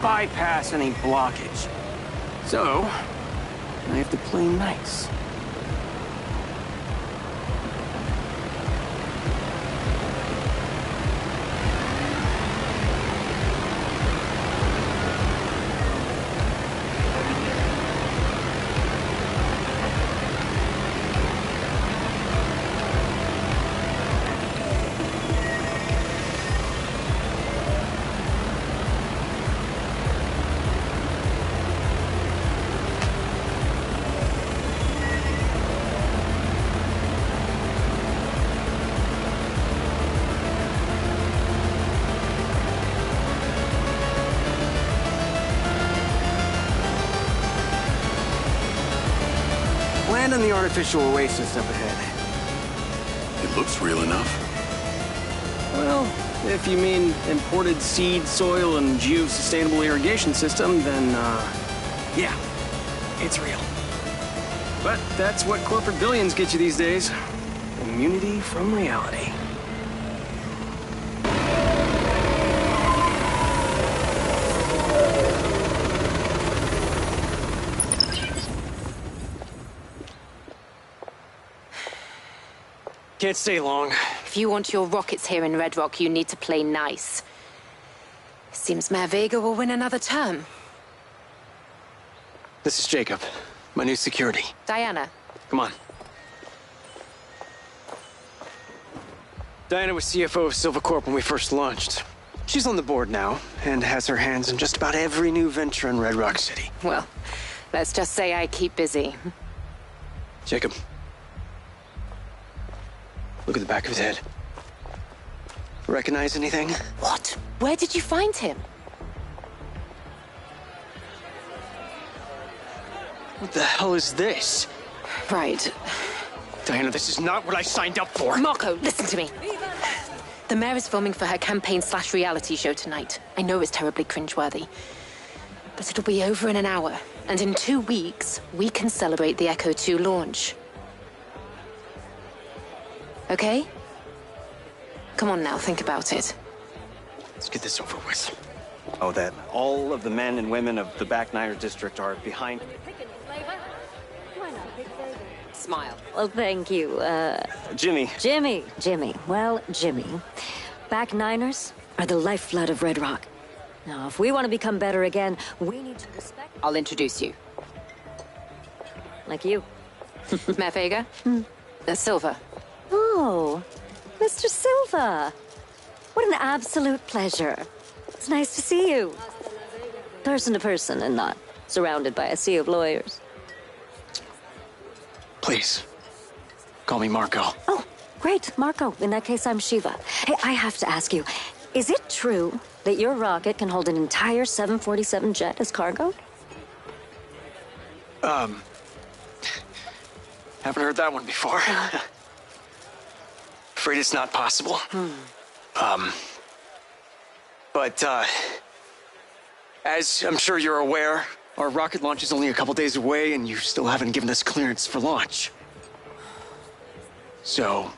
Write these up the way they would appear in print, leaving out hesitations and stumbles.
bypass any blockage. So, I have to play nice. Land on the artificial oasis up ahead. It looks real enough. Well, if you mean imported seed, soil, and geosustainable irrigation system, then, yeah, it's real. But that's what corporate billions get you these days. Immunity from reality. Can't stay long. If you want your rockets here in Red Rock, you need to play nice. Seems Mayor Vega will win another term. This is Jacob, my new security. Diana. Come on. Diana was CFO of Silva Corp when we first launched. She's on the board now, and has her hands in just about every new venture in Red Rock City. Well, let's just say I keep busy. Jacob. Look at the back of his head. Recognize anything? What? Where did you find him? What the hell is this? Right. Diana, this is not what I signed up for. Marco, listen to me. The mayor is filming for her campaign/reality show tonight. I know it's terribly cringeworthy. But it'll be over in an hour. And in 2 weeks, we can celebrate the Echo 2 launch. Okay? Come on now, think about it. Let's get this over with. Oh, that all of the men and women of the Back Niner District are behind... Smile. Well, thank you, Jimmy. Jimmy. Well, Jimmy. Back Niners are the lifeblood of Red Rock. Now, if we want to become better again, we need to respect... I'll introduce you. Like you. Mayor Vega? Silva. Oh, Mr. Silva. What an absolute pleasure. It's nice to see you. Person to person and not surrounded by a sea of lawyers. Please, call me Marco. Oh, great, Marco. In that case, I'm Shiva. Hey, I have to ask you, is it true that your rocket can hold an entire 747 jet as cargo? Haven't heard that one before. Afraid it's not possible. But, as I'm sure you're aware, our rocket launch is only a couple days away, and you still haven't given us clearance for launch. So...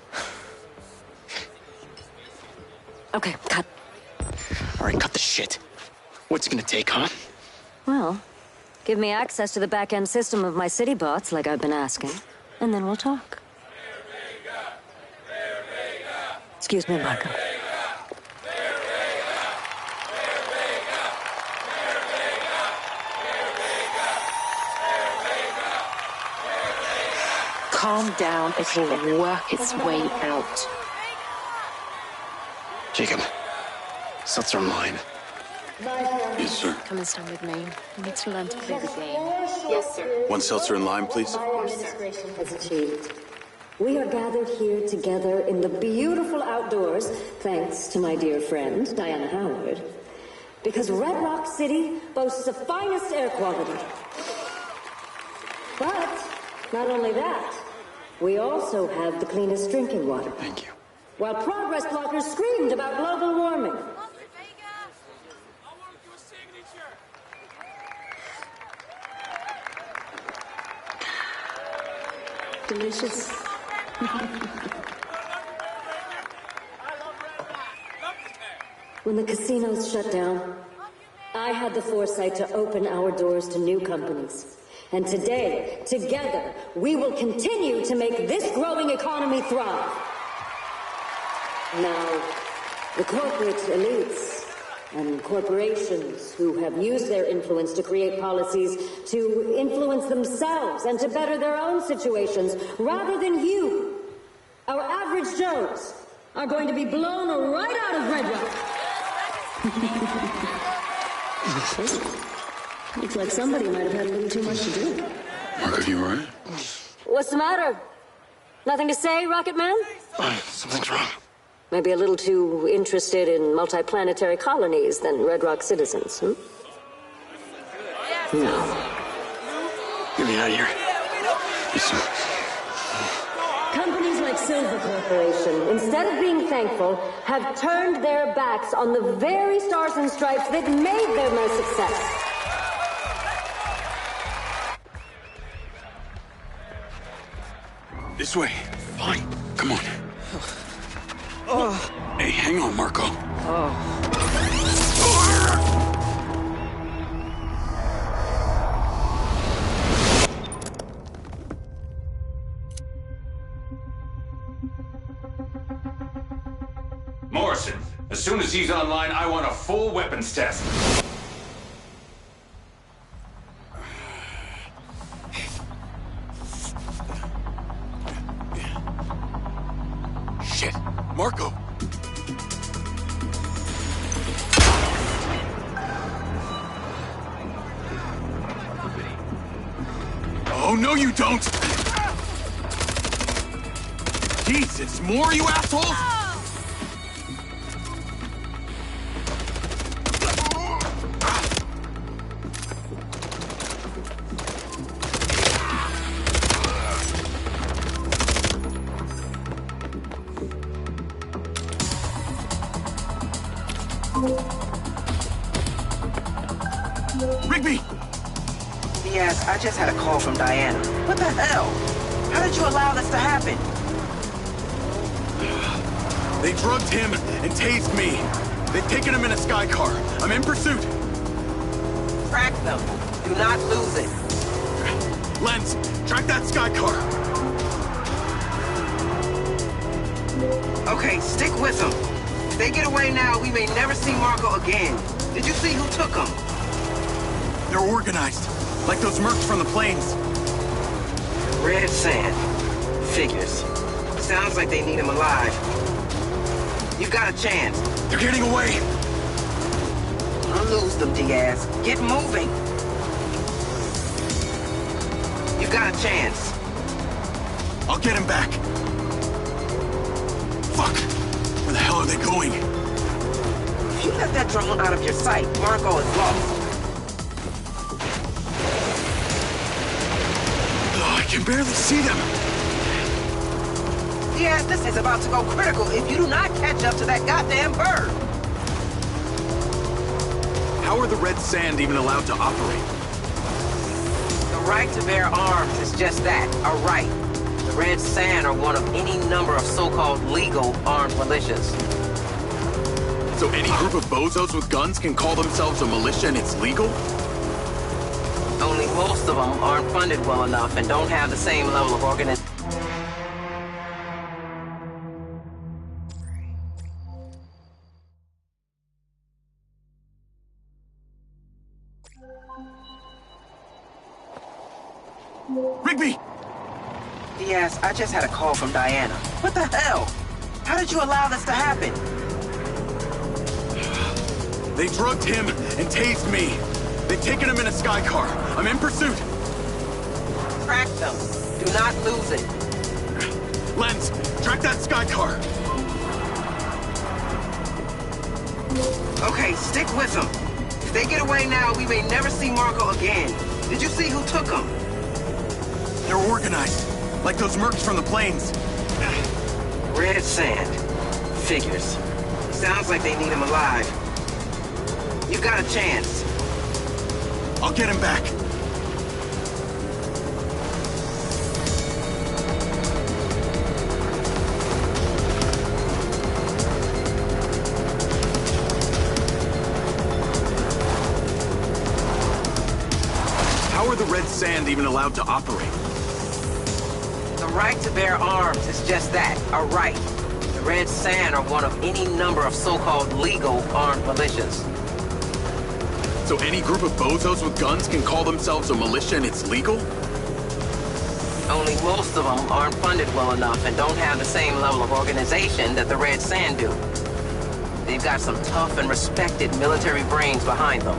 Okay, cut. All right, cut the shit. What's it gonna take, huh? Well, give me access to the back-end system of my city bots, like I've been asking, and then we'll talk. Excuse me, Marco. Calm down, it will work its way out. Jacob, Seltzer online. Yes, sir. Come and stand with me. You need to learn to play the game. Yes, sir. One seltzer and lime, please. Has achieved. We are gathered here together in the beautiful outdoors, thanks to my dear friend, Diana Howard. Because Red Rock City boasts the finest air quality. But, not only that, we also have the cleanest drinking water. Thank you. While progress blockers screamed about global warming. Delicious. When the casinos shut down, I had the foresight to open our doors to new companies. And today, together, we will continue to make this growing economy thrive. Now, the corporate elites and corporations who have used their influence to create policies to influence themselves and to better their own situations, rather than you, our average Joes, are going to be blown right out of Red Rock. Looks like somebody might have had a little too much to drink. Mark, are you all right? What's the matter? Nothing to say, Rocket Man? Something's wrong. Maybe a little too interested in multi-planetary colonies than Red Rock citizens, hmm? No. Get me out of here. Yes, sir. Companies like Silver Corporation, instead of being thankful, have turned their backs on the very stars and stripes that made them a success. This way. Fine. Come on. Hey, hang on, Marco. Morrison, as soon as he's online, I want a full weapons test. Shit. Marco. Oh, no, you don't! Jesus, more, you assholes! Rigby! Yes, I just had a call from Diana. What the hell? How did you allow this to happen? They drugged him and tased me. They've taken him in a sky car. I'm in pursuit. Track them. Do not lose it. Lens, track that sky car. Okay, stick with them. If they get away now, we may never see Marco again. Did you see who took him? They're organized, like those mercs from the plains. Red sand. Figures. Sounds like they need him alive. You've got a chance. They're getting away. Don't lose them, Diaz. Get moving. You've got a chance. I'll get him back. Fuck! Where the hell are they going? If you let that drone out of your sight, Marco is lost. Oh, I can barely see them. Diaz, this is about to go critical if you do not catch up to that goddamn bird. How are the Red Sand even allowed to operate? The right to bear arms is just that, a right. The Red Sand are one of any number of so-called legal armed militias. So any group of bozos with guns can call themselves a militia and it's legal? Only most of them aren't funded well enough and don't have the same level of organization. Rigby! Diaz, I just had a call from Diana. What the hell? How did you allow this to happen? They drugged him and tased me. They've taken him in a sky car. I'm in pursuit. Track them. Do not lose it. Lens, track that sky car. Okay, stick with them. If they get away now, we may never see Marco again. Did you see who took him? They're organized, like those mercs from the plains. Red sand. Figures. Sounds like they need him alive. You've got a chance. I'll get him back. are the Red Sand even allowed to operate? The right to bear arms is just that, a right. The Red Sand are one of any number of so-called legal armed militias. So any group of bozos with guns can call themselves a militia and it's legal? Only most of them aren't funded well enough and don't have the same level of organization that the Red Sand do. They've got some tough and respected military brains behind them.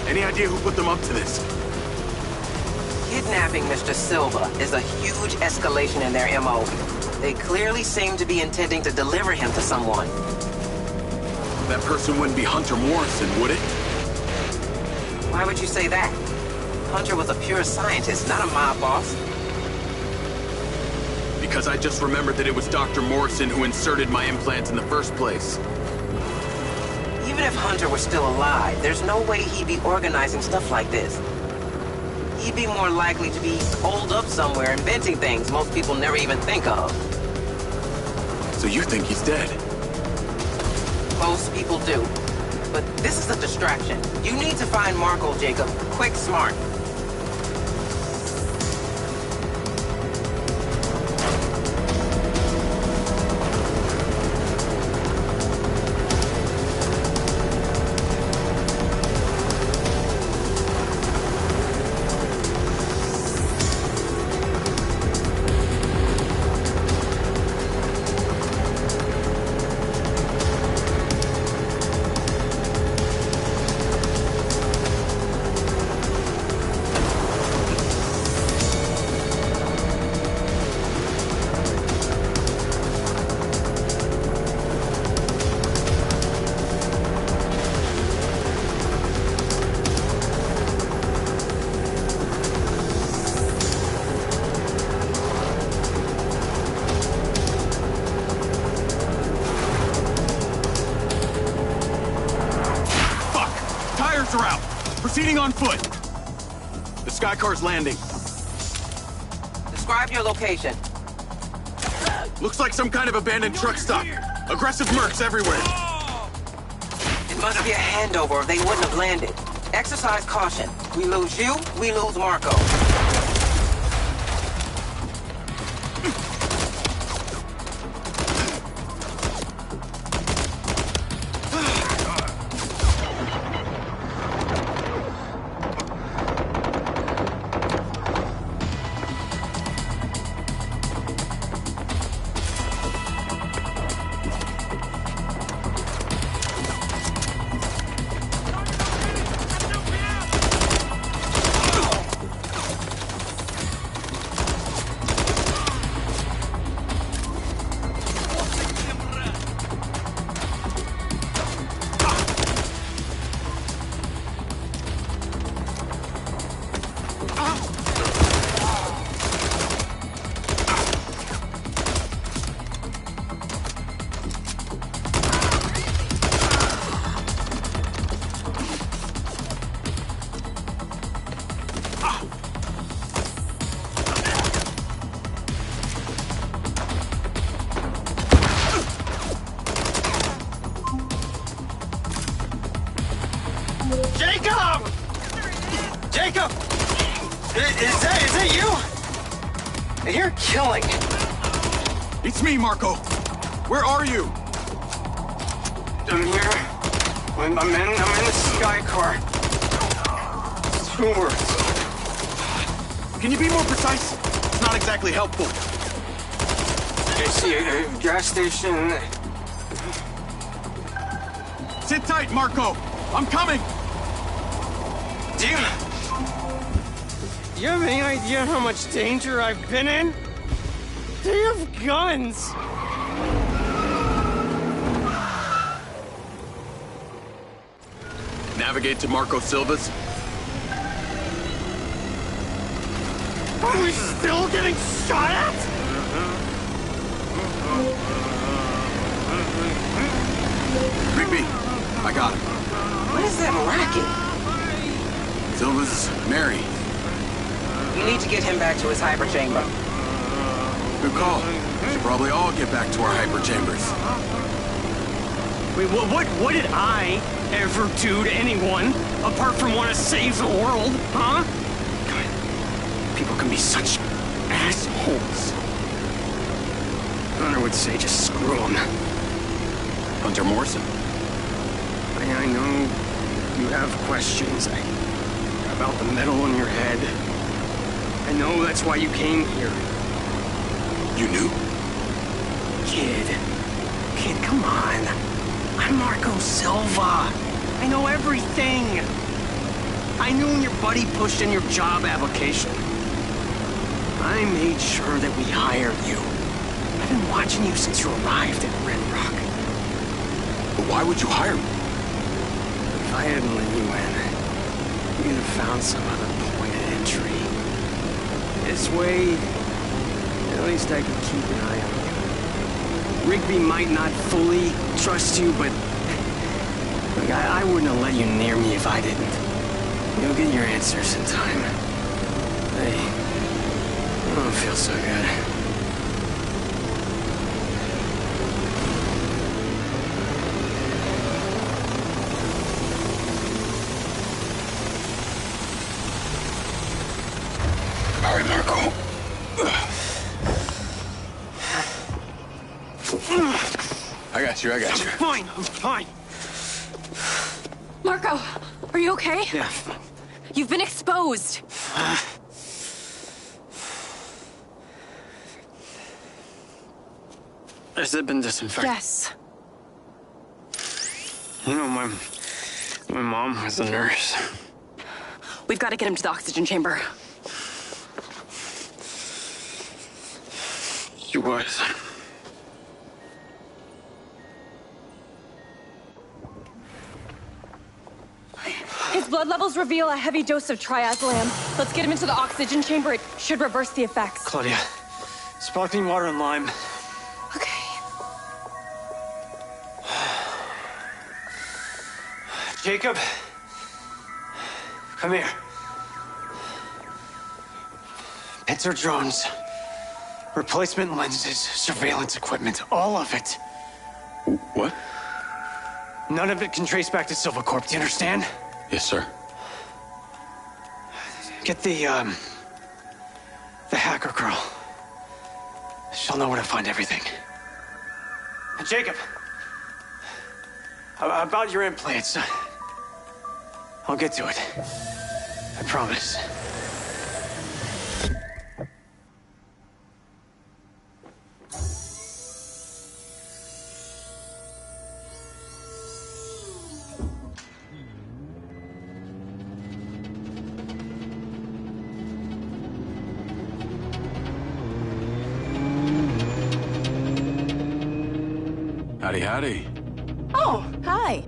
Any idea who put them up to this? Kidnapping Mr. Silva is a huge escalation in their MO. They clearly seem to be intending to deliver him to someone. That person wouldn't be Hunter Morrison, would it? Why would you say that? Hunter was a pure scientist, not a mob boss. Because I just remembered that it was Dr. Morrison who inserted my implant in the first place. Even if Hunter were still alive, there's no way he'd be organizing stuff like this. He'd be more likely to be holed up somewhere inventing things most people never even think of. So you think he's dead? Most people do. But this is a distraction. You need to find Marco, Jacob. Quick, smart. Are out. Proceeding on foot. The Skycar's landing. Describe your location. Looks like some kind of abandoned truck stop. Aggressive mercs everywhere. It must be a handover or they wouldn't have landed. Exercise caution. We lose you, we lose Marco. Jacob! Jacob! Is that you? You're killing. It's me, Marco. Where are you? I'm here. I'm in the sky car. 2 words. Can you be more precise? It's not exactly helpful. I see a gas station. Sit tight, Marco. I'm coming. Do you have any idea how much danger I've been in? They have guns. Navigate to Marco Silva's. Are we still getting shot at? Creepy. I got him. What is that racket? Silva's Mary. You need to get him back to his hyperchamber. Good call. We should probably all get back to our hyper chambers. Wait, what did I ever do to anyone apart from want to save the world, huh? God, people can be such assholes. Hunter would say just screw them. Hunter Morrison. I know you have questions about the metal on your head. I know that's why you came here. You knew? Kid, come on. I'm Marco Silva. I know everything. I knew when your buddy pushed in your job application. I made sure that we hired you. I've been watching you since you arrived at Red Rock. But why would you hire me? If I hadn't let you in, you'd have found some other point of entry. This way, at least I could keep an eye on you. Rigby might not fully trust you, but look, I wouldn't have let you near me if I didn't. You'll get your answers in time. I don't feel so good. All right, Marco. I got you. I'm fine. Marco, are you okay? Yeah. You've been exposed. Has it been disinfected? Yes. You know, my mom was a nurse. We've got to get him to the oxygen chamber. She was. His blood levels reveal a heavy dose of triazolam. Let's get him into the oxygen chamber. It should reverse the effects. Claudia, sparkling water and lime. Okay. Jacob, come here. Pincer drones, replacement lenses, surveillance equipment, all of it. What? None of it can trace back to Silva Corp, do you understand? Yes, sir. Get the hacker girl. She'll know where to find everything. And Jacob, about your implants, I'll get to it. I promise. Howdy, howdy. Oh, hi.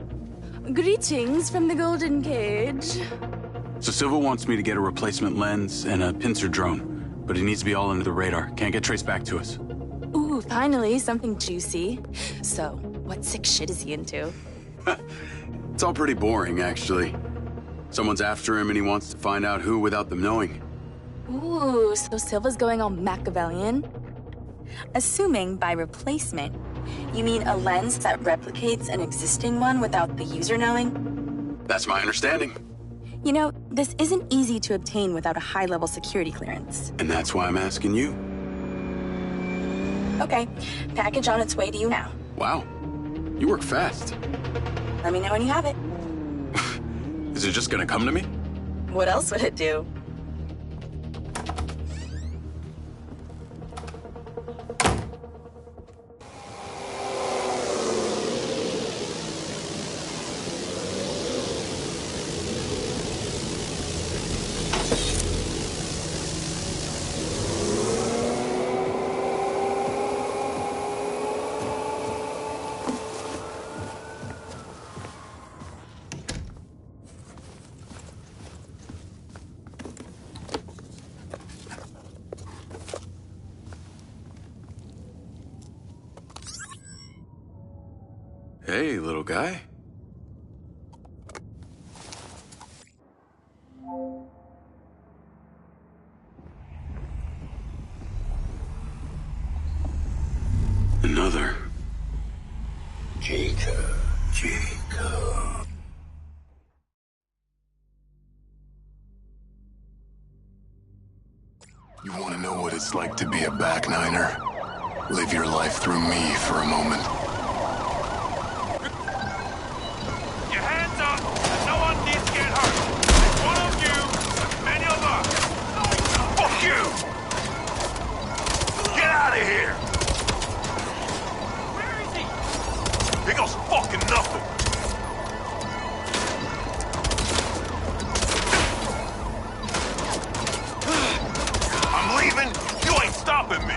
Greetings from the Golden Cage. So Silva wants me to get a replacement lens and a pincer drone, but it needs to be all under the radar. Can't get traced back to us. Ooh, finally, something juicy. So, what sick shit is he into? It's all pretty boring, actually. Someone's after him and he wants to find out who without them knowing. Ooh, so Silva's going all Machiavellian? Assuming by replacement, you mean a lens that replicates an existing one without the user knowing? That's my understanding. You know, this isn't easy to obtain without a high-level security clearance. And that's why I'm asking you. Okay, package on its way to you now. Wow, you work fast. Let me know when you have it. Is it just gonna come to me? What else would it do? Hey, little guy. Another. Jacob, Jacob. You want to know what it's like to be a back niner? Live your life through me for a moment. Your hands up, and no one needs to get hurt. It's one of you, as many of us. Fuck you! Get out of here! Where is he? He goes fucking nothing. I'm leaving. You ain't stopping me.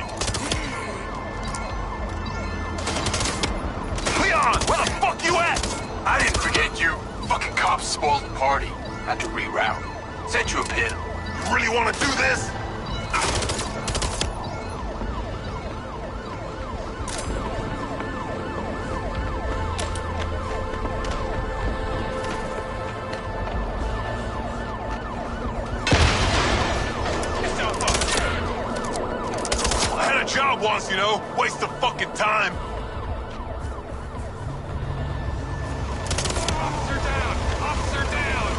Leon, where the fuck you at? I didn't forget you. Fucking cops spoiled the party. Had to reroute. Sent you a pin. You really want to do this? I had a job once, you know. Waste of fucking time. Officer down! Officer down!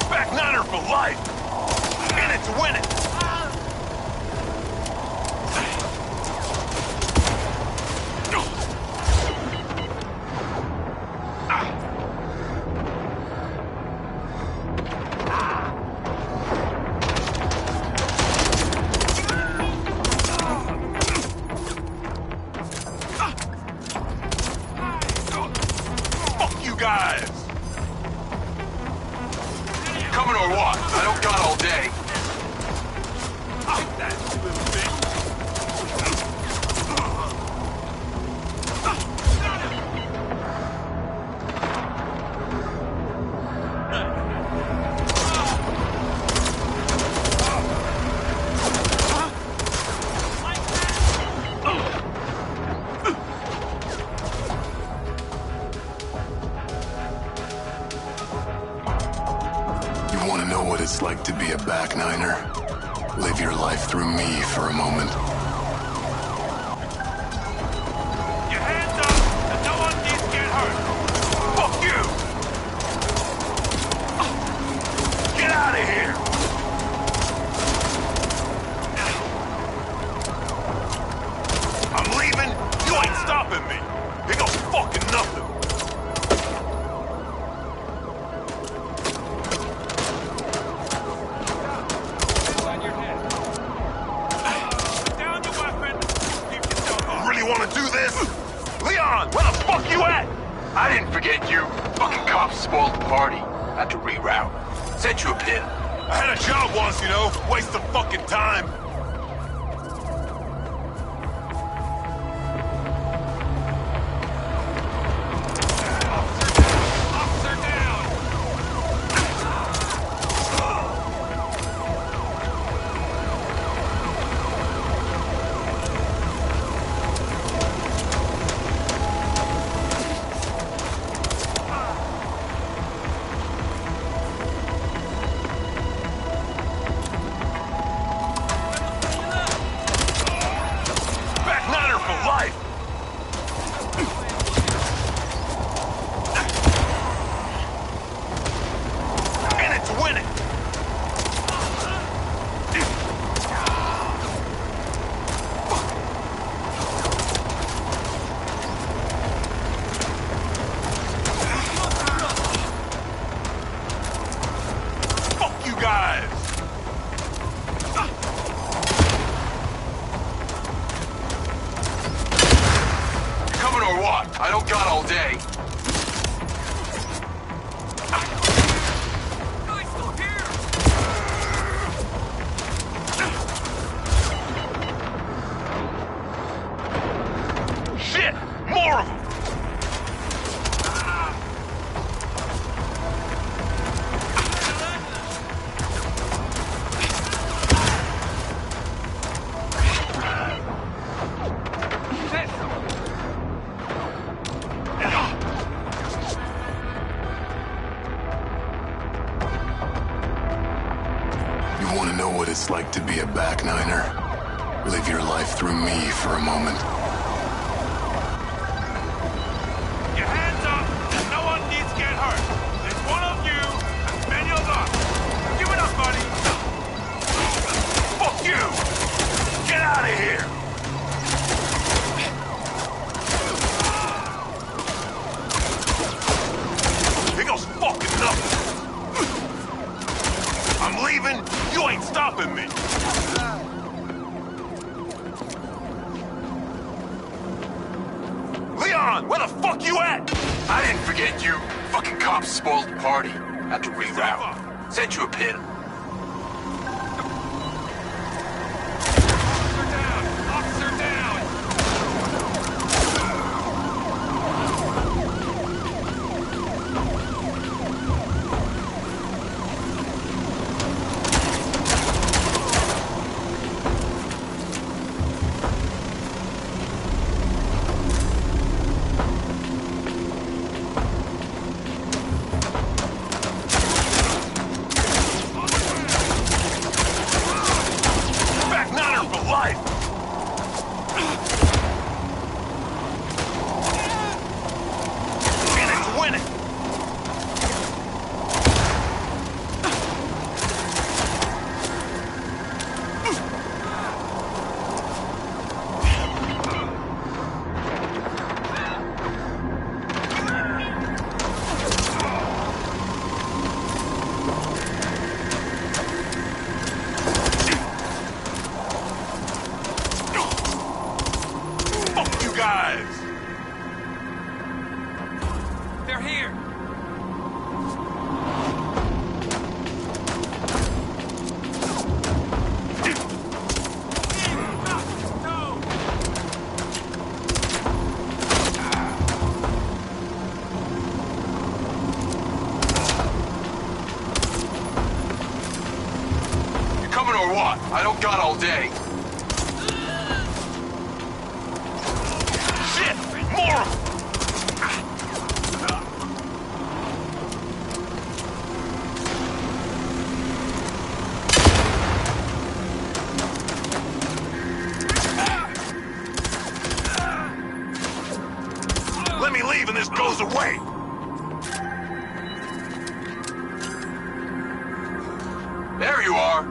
Back niner for life! In it to win it! Fuck you guys! Coming or what? I don't got all day. That little bitch! You want to know what it's like to be a back niner? Live your life through me for a moment. Your hands up, and no one needs to get hurt. Fuck you! Get out of here! I'm leaving. You ain't stopping me. It goes fucking nothing. Down your weapon. Keep yourself up. You really want to do this? Leon, where the fuck you at? I didn't forget you. Fucking cops spoiled the party. Had to reroute. Sent you a pin. I had a job once, you know. Waste of fucking time. Officer down! Back niner for life! In it to win it! Fuck you guys! Coming or what? I don't got all day. Guys, still here! Shit! More of them! want to know what it's like to be a back niner? Live your life through me for a moment. Your hands up, and no one needs to get hurt. There's one of you, and many of us. Give it up, buddy. Fuck you! Get out of here! Here goes fucking nothing. I'm leaving. You ain't stopping me. Leon, where the fuck you at? I didn't forget you. Fucking cops spoiled the party. Had to reroute. Sent you a pin. Officer down! Officer down! Back niner for life! And it's winning! Fuck you guys! They're here! You coming or what? I don't got all day. Shit! More of 'em! Let me leave and this goes away! There you are.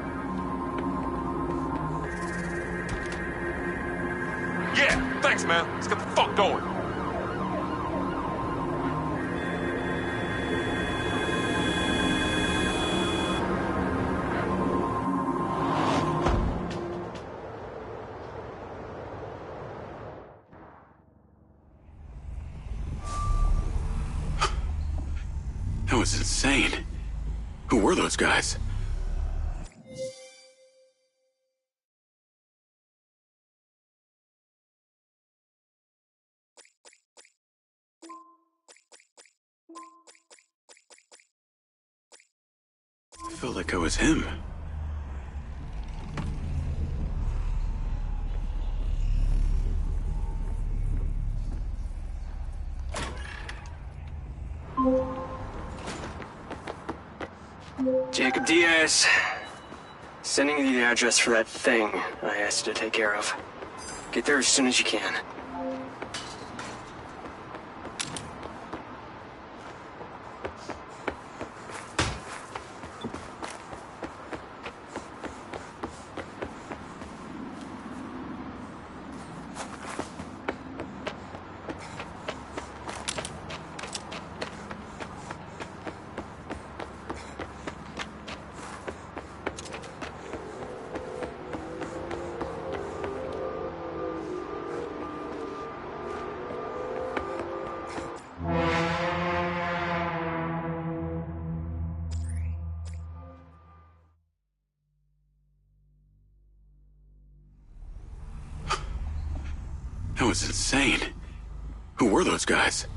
Yeah, thanks, man. Let's get the fuck going. That was insane. Who were those guys? I felt like I was him. Jacob Diaz. Sending you the address for that thing I asked you to take care of. Get there as soon as you can. That was insane. Who were those guys?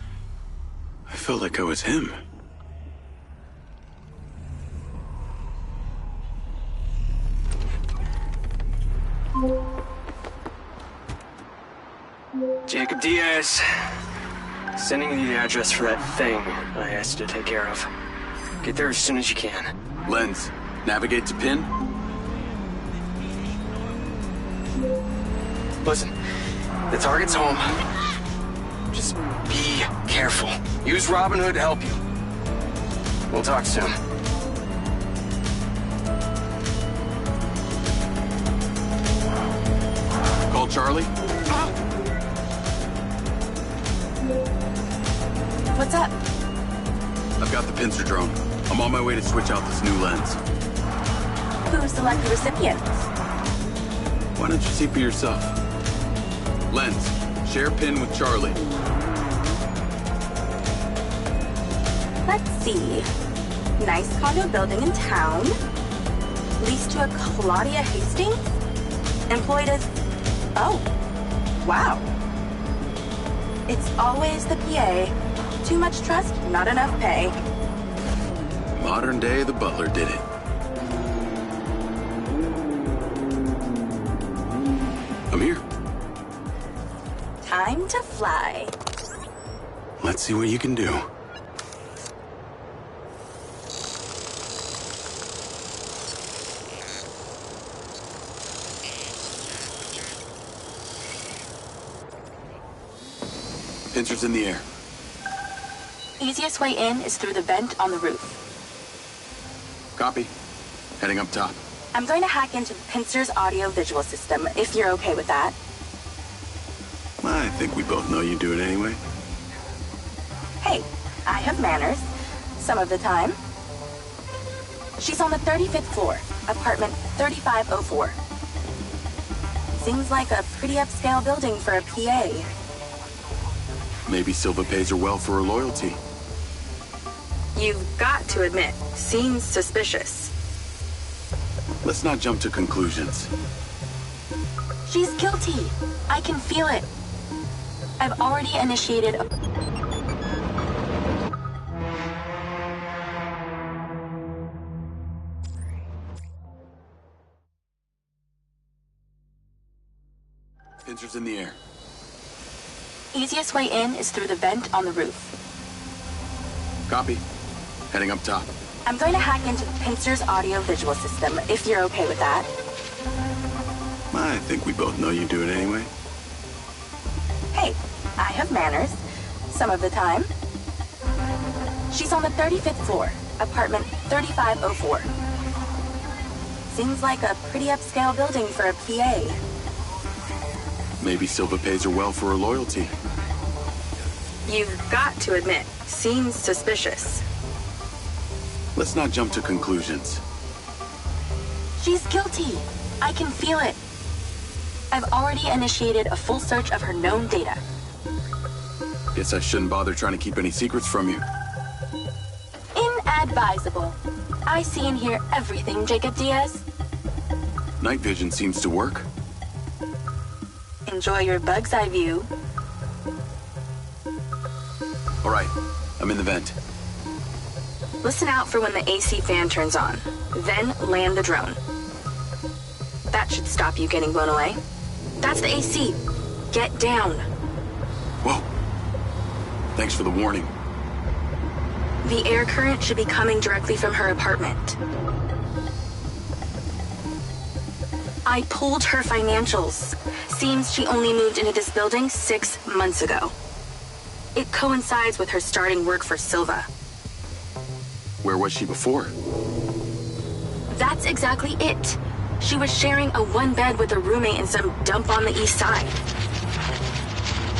I felt like I was him. Jacob Diaz. Sending you the address for that thing I asked you to take care of. Get there as soon as you can. Lens, navigate to pin. Listen, the target's home. Just be careful. Use Robin Hood to help you. We'll talk soon. Call Charlie? What's up? I've got the pincer drone. I'm on my way to switch out this new lens. Who's the lucky recipient? Why don't you see for yourself? Lens, share pin with Charlie. Let's see. Nice condo building in town. Leased to a Claudia Hastings? Employed as... Oh. Wow. It's always the PA. Too much trust, not enough pay. Modern day, the butler did it. I'm here. Time to fly. Let's see what you can do. Pincer's in the air. Easiest way in is through the vent on the roof. Copy. Heading up top. I'm going to hack into the Pincer's audio-visual system, if you're okay with that. I think we both know you do it anyway. Hey, I have manners. Some of the time. She's on the 35th floor, apartment 3504. Seems like a pretty upscale building for a PA. Maybe Silva pays her well for her loyalty. You've got to admit, seems suspicious. Let's not jump to conclusions. She's guilty. I can feel it. I've already initiated a... Pincer's in the air. Easiest way in is through the vent on the roof. Copy. Heading up top. I'm going to hack into the Pincer's audio-visual system, if you're okay with that. I think we both know you do it anyway. Hey, I have manners. Some of the time. She's on the 35th floor, apartment 3504. Seems like a pretty upscale building for a PA. Maybe Silva pays her well for her loyalty. You've got to admit, seems suspicious. Let's not jump to conclusions. She's guilty. I can feel it. I've already initiated a full search of her known data. Guess I shouldn't bother trying to keep any secrets from you. Inadvisable. I see and hear everything, Jacob Diaz. Night vision seems to work. Enjoy your bug's eye view. All right, I'm in the vent. Listen out for when the AC fan turns on. Then land the drone. That should stop you getting blown away. That's the AC. Get down. Whoa. Thanks for the warning. The air current should be coming directly from her apartment. I pulled her financials. Seems she only moved into this building 6 months ago. It coincides with her starting work for Silva. Where was she before? That's exactly it. She was sharing a one bed with a roommate in some dump on the east side.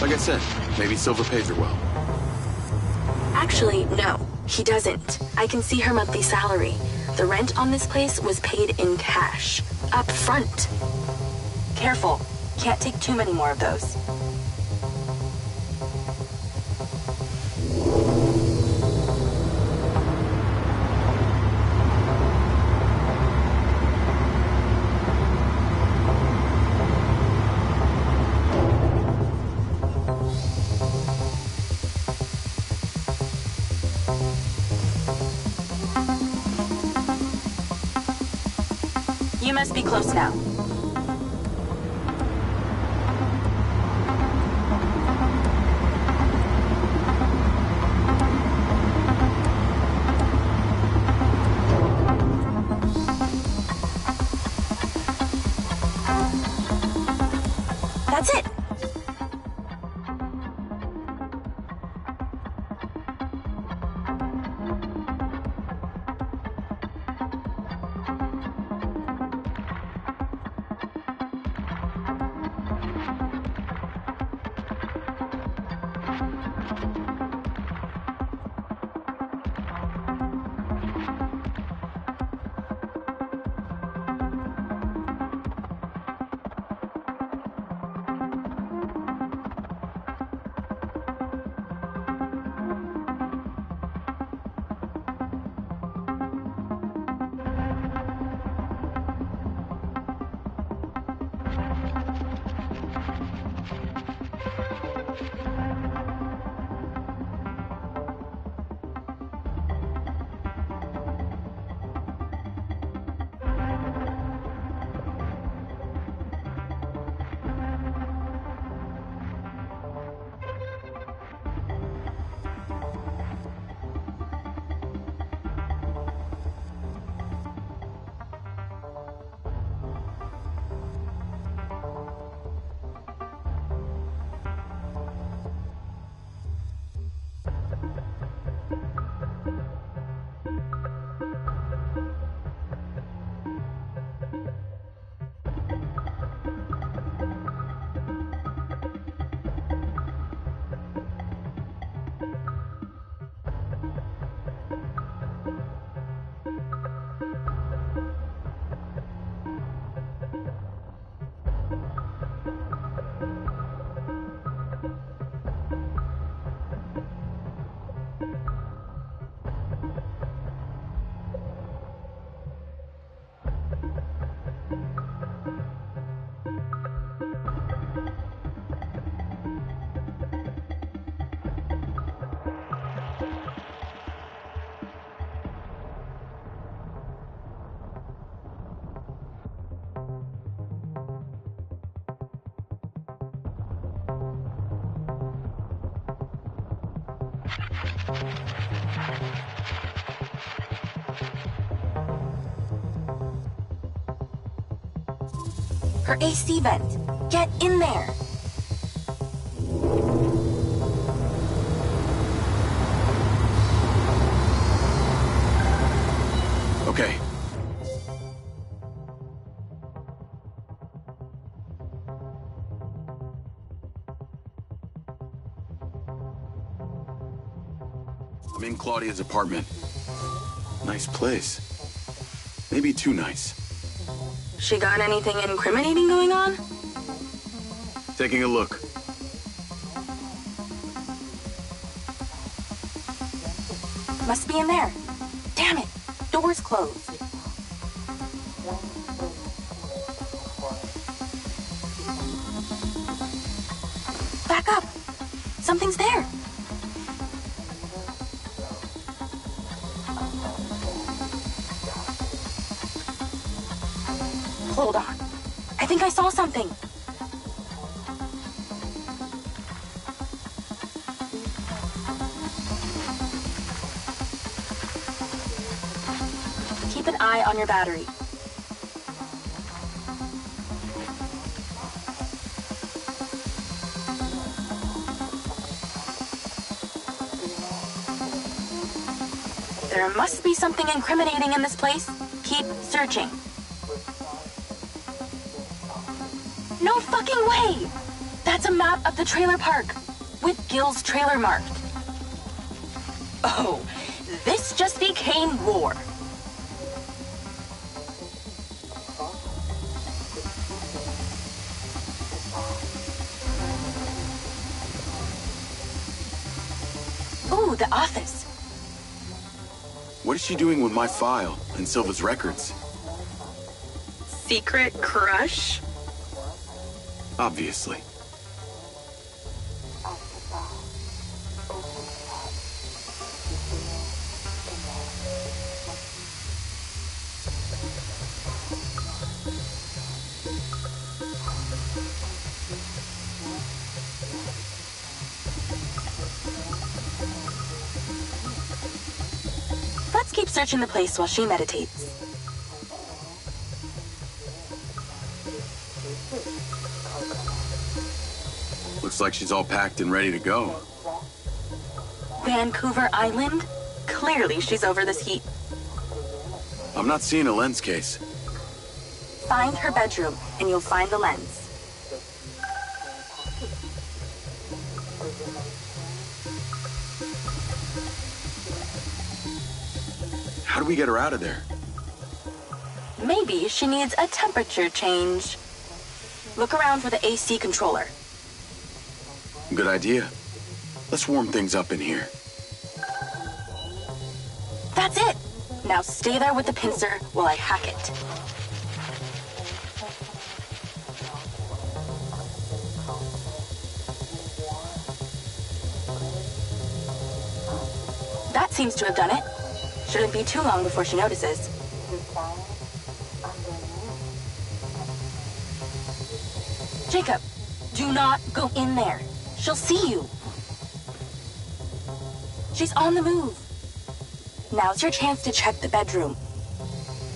Like I said, maybe Silva pays her well. Actually, no, he doesn't. I can see her monthly salary. The rent on this place was paid in cash, up front. Careful, can't take too many more of those. You must be close now. That's it! Her AC vent. Get in there. Okay. I'm in Claudia's apartment. Nice place. Maybe too nice. She got anything incriminating going on? Taking a look. Must be in there. Damn it. Door's closed. Back up. Something's there. Hold on. I think I saw something. Keep an eye on your battery. There must be something incriminating in this place. Keep searching. No fucking way! That's a map of the trailer park, with Gil's trailer marked. Oh, this just became war. Ooh, the office. What is she doing with my file and Silva's records? Secret crush? Obviously. Let's keep searching the place while she meditates. Looks like she's all packed and ready to go. Vancouver Island? Clearly she's over this heat. I'm not seeing a lens case. Find her bedroom, and you'll find the lens. How do we get her out of there? Maybe she needs a temperature change. Look around for the AC controller. Good idea. Let's warm things up in here. That's it! Now stay there with the pincer while I hack it. That seems to have done it. Shouldn't be too long before she notices. Jacob, do not go in there. She'll see you. She's on the move. Now's your chance to check the bedroom.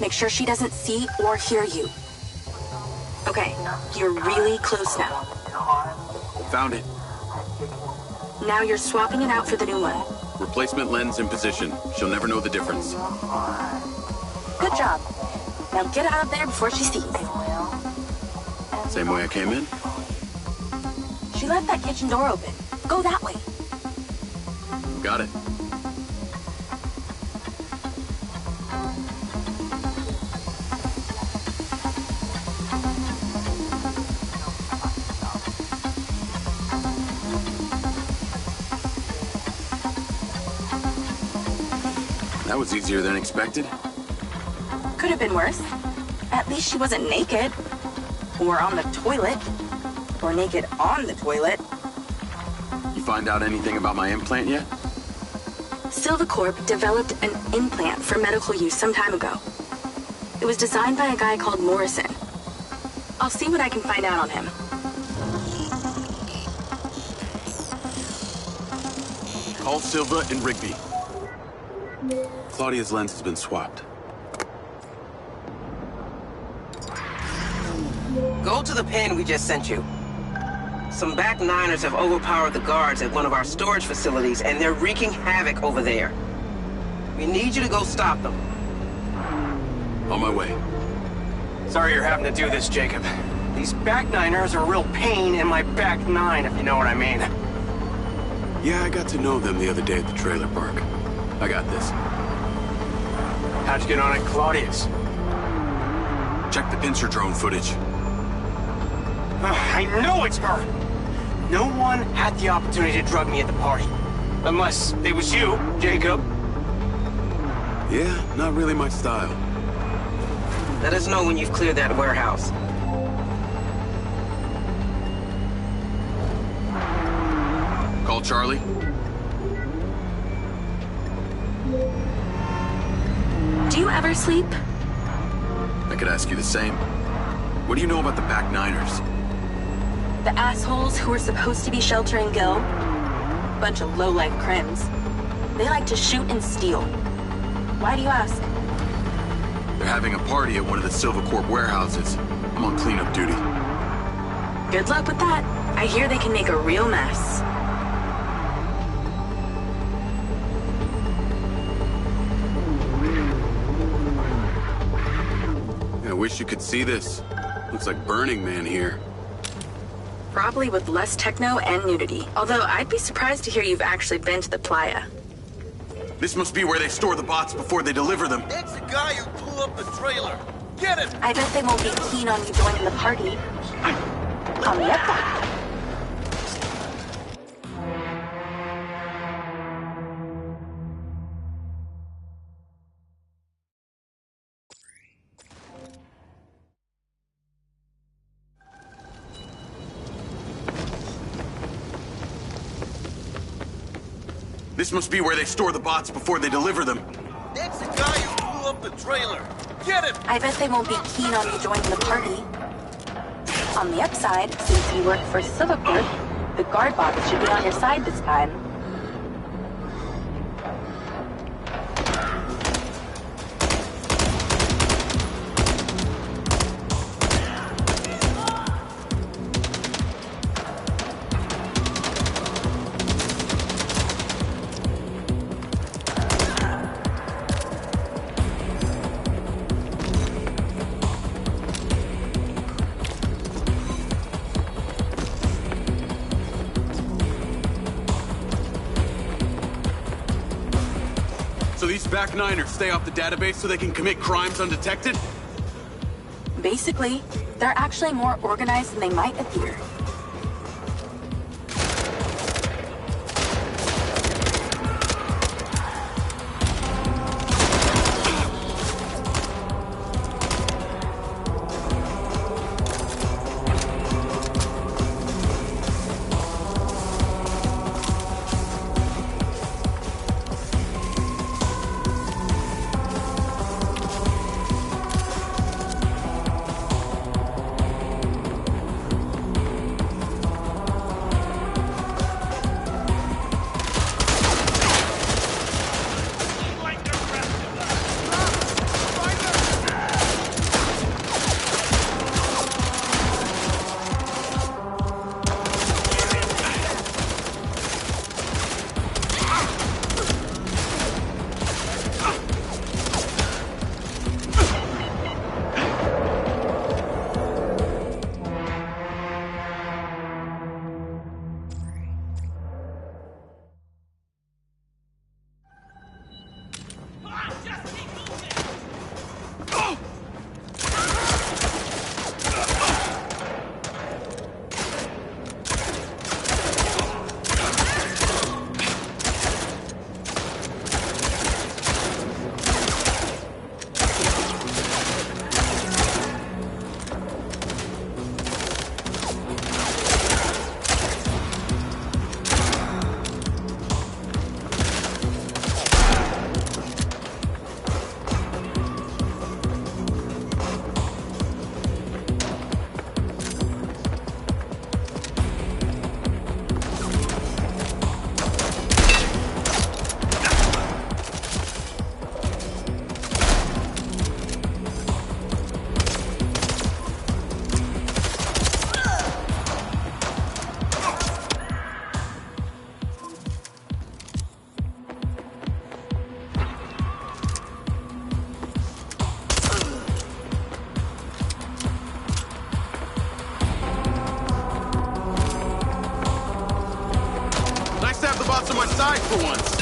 Make sure she doesn't see or hear you. Okay, you're really close now. Found it. Now you're swapping it out for the new one. Replacement lens in position. She'll never know the difference. Good job. Now get out of there before she sees. Same way I came in? She left that kitchen door open. Go that way. Got it. That was easier than expected. Could have been worse. At least she wasn't naked. Or on the toilet. Or naked on the toilet. You find out anything about my implant yet? Silvacorp developed an implant for medical use some time ago. It was designed by a guy called Morrison. I'll see what I can find out on him. Call Silva and Rigby. Claudia's lens has been swapped. Go to the pen we just sent you. Some back niners have overpowered the guards at one of our storage facilities, and they're wreaking havoc over there. We need you to go stop them. On my way. Sorry you're having to do this, Jacob. These back niners are a real pain in my back nine, if you know what I mean. Yeah, I got to know them the other day at the trailer park. I got this. How'd you get on at Claudia's? Check the pincer drone footage. I know it's her! No one had the opportunity to drug me at the party. Unless it was you, Jacob. Yeah, not really my style. Let us know when you've cleared that warehouse. Call Charlie. Do you ever sleep? I could ask you the same. What do you know about the back niners? The assholes who were supposed to be sheltering Gil? Bunch of low-life crims. They like to shoot and steal. Why do you ask? They're having a party at one of the Silvacorp warehouses. I'm on cleanup duty. Good luck with that. I hear they can make a real mess. I wish you could see this. Looks like Burning Man here. Probably with less techno and nudity. Although I'd be surprised to hear you've actually been to the playa. This must be where they store the bots before they deliver them. It's the guy who blew up the trailer. Get him! I bet they won't be keen on you joining the party. On the upside. This must be where they store the bots before they deliver them. It's the guy who blew up the trailer. Get him! I bet they won't be keen on you joining the party. On the upside, since you work for Silvacorp, the guard bots should be on your side this time. back niners stay off the database so they can commit crimes undetected? Basically, they're actually more organized than they might appear. On my side for once.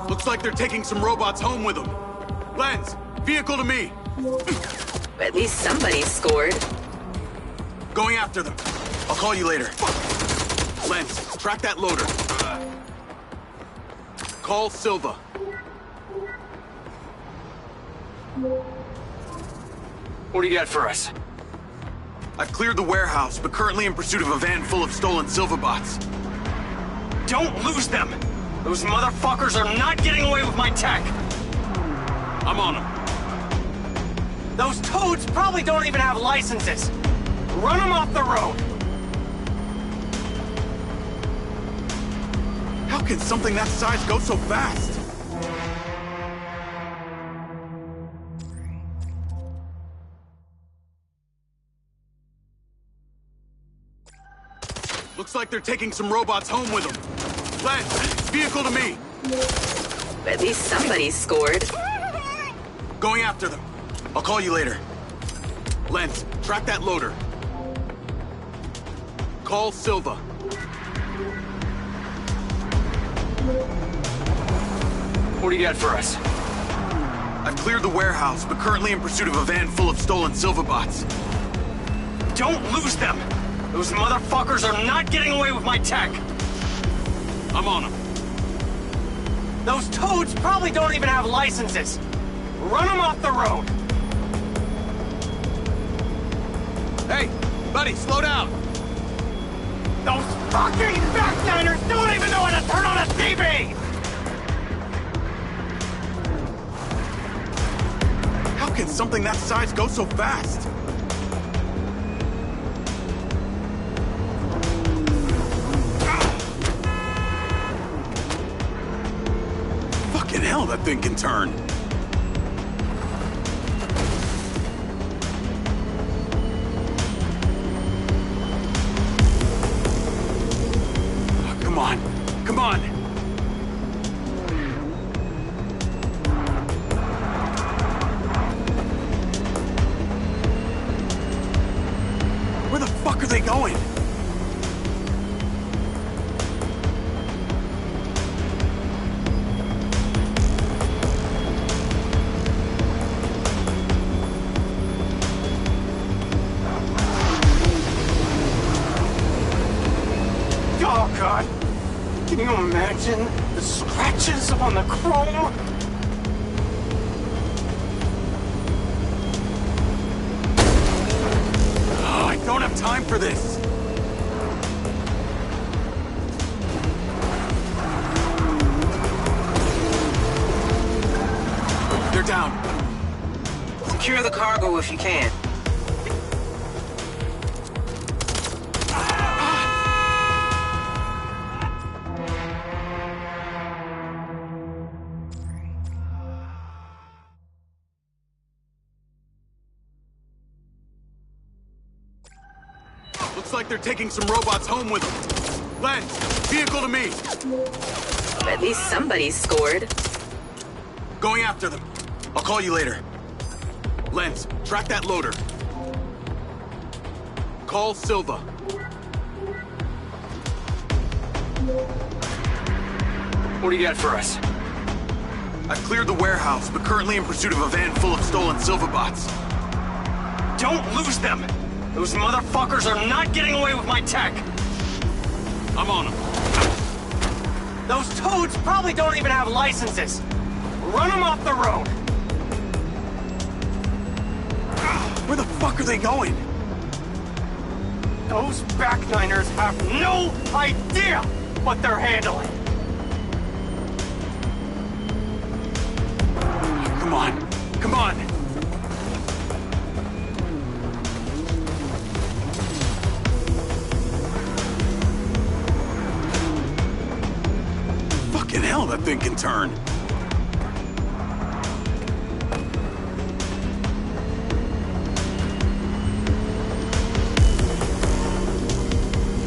Looks like they're taking some robots home with them. Lens, vehicle to me. At least somebody scored. Going after them. I'll call you later. Lens, track that loader. Call Silva. What do you got for us? I've cleared the warehouse, but currently in pursuit of a van full of stolen Silva bots. Don't lose them! Those motherfuckers are not getting away with my tech! I'm on them. Those toads probably don't even have licenses! Run them off the road! How can something that size go so fast? Looks like they're taking some robots home with them. Lens, vehicle to me. At least somebody scored. Going after them. I'll call you later. Lens, track that loader. Call Silva. What do you got for us? I've cleared the warehouse, but currently in pursuit of a van full of stolen Silva bots. Don't lose them! Those motherfuckers are not getting away with my tech! I'm on them. Those toads probably don't even have licenses! Run them off the road! Hey, buddy, slow down! Those fucking backliners don't even know how to turn on a TV! How can something that size go so fast? Fucking hell, that thing can turn. Come on. Come on! Where the fuck are they going? Oh, God. Can you imagine the scratches on the chrome? Oh, I don't have time for this. They're down. Secure the cargo if you can. Looks like they're taking some robots home with them. Lens, vehicle to me. At least somebody's scored. Going after them. I'll call you later. Lens, track that loader. Call Silva. What do you got for us? I've cleared the warehouse, but currently in pursuit of a van full of stolen Silva bots. Don't lose them! Those motherfuckers are not getting away with my tech! I'm on them. Those toads probably don't even have licenses! Run them off the road! Where the fuck are they going? Those backniners have no idea what they're handling! Come on. Come on. Fucking hell, that thing can turn.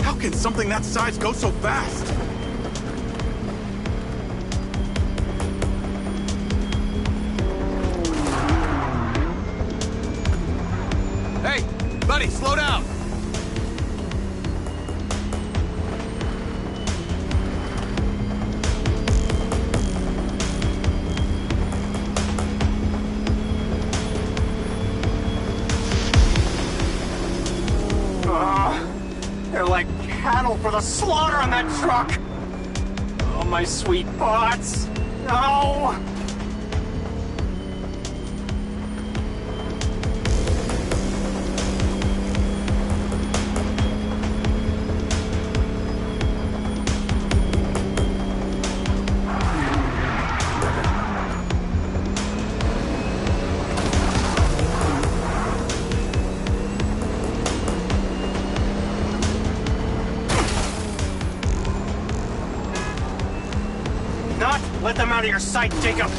How can something that size go so fast? Hey, buddy, slow down. They're like cattle for the slaughter on that truck! Oh, my sweet bots! No! Let them out of your sight, Jacob!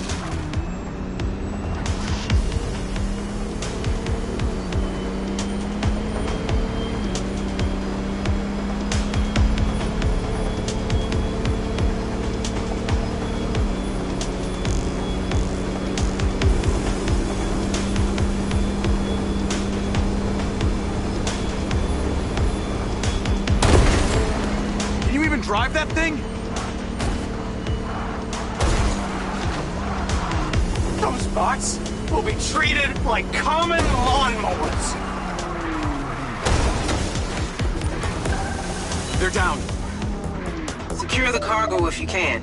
Can you even drive that thing? Those bots will be treated like common lawnmowers. They're down. Secure the cargo if you can.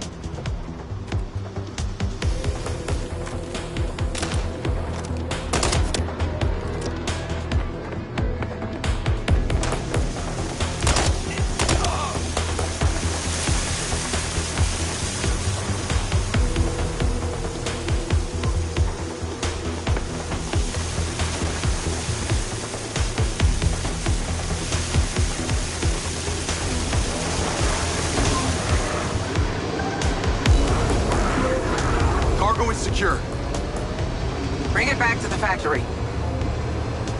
factory.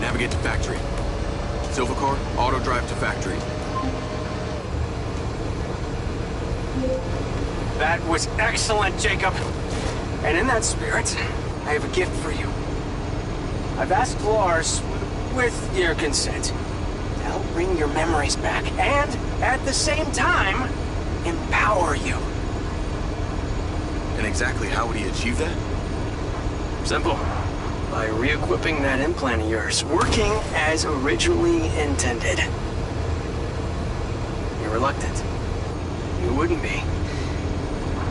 Navigate to factory. Silvacar, auto drive to factory. That was excellent, Jacob. And in that spirit, I have a gift for you. I've asked Lars, with your consent, to help bring your memories back, and at the same time, empower you. And exactly how would he achieve that? Simple. By re-equipping that implant of yours, working as originally intended. You're reluctant. You wouldn't be.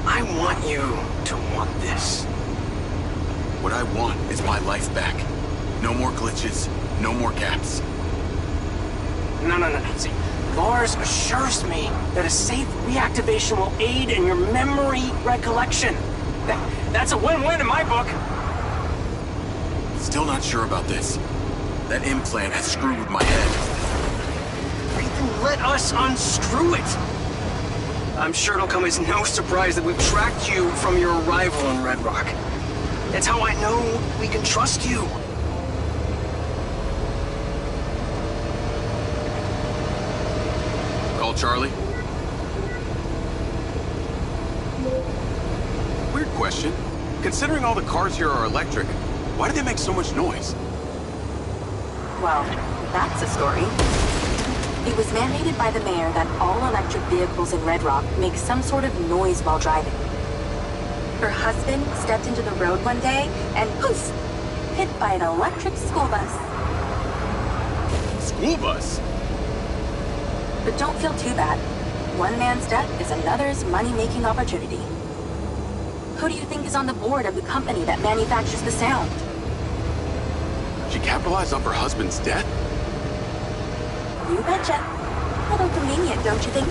I want you to want this. What I want is my life back. No more glitches, no more gaps. No. See, Lars assures me that a safe reactivation will aid in your memory recollection. That's a win-win in my book. Still not sure about this. That implant has screwed with my head. Then let us unscrew it. I'm sure it'll come as no surprise that we've tracked you from your arrival in Red Rock. That's how I know we can trust you. Call Charlie. Weird question. Considering all the cars here are electric, why do they make so much noise? Well, that's a story. It was mandated by the mayor that all electric vehicles in Red Rock make some sort of noise while driving. Her husband stepped into the road one day and poof! Hit by an electric school bus. School bus? But don't feel too bad. One man's death is another's money-making opportunity. Who do you think is on the board of the company that manufactures the sound? She capitalized off her husband's death? You betcha. A little convenient, don't you think?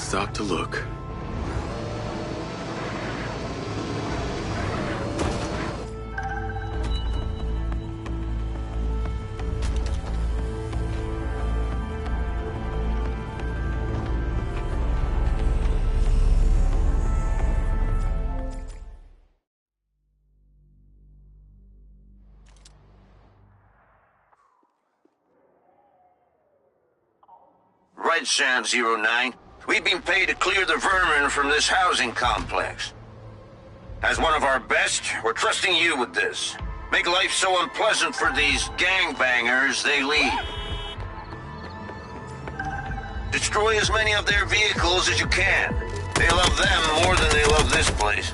Stop to look. Red Sand 09. We've been paid to clear the vermin from this housing complex. As one of our best, we're trusting you with this. Make life so unpleasant for these gangbangers, they leave. Destroy as many of their vehicles as you can. They love them more than they love this place.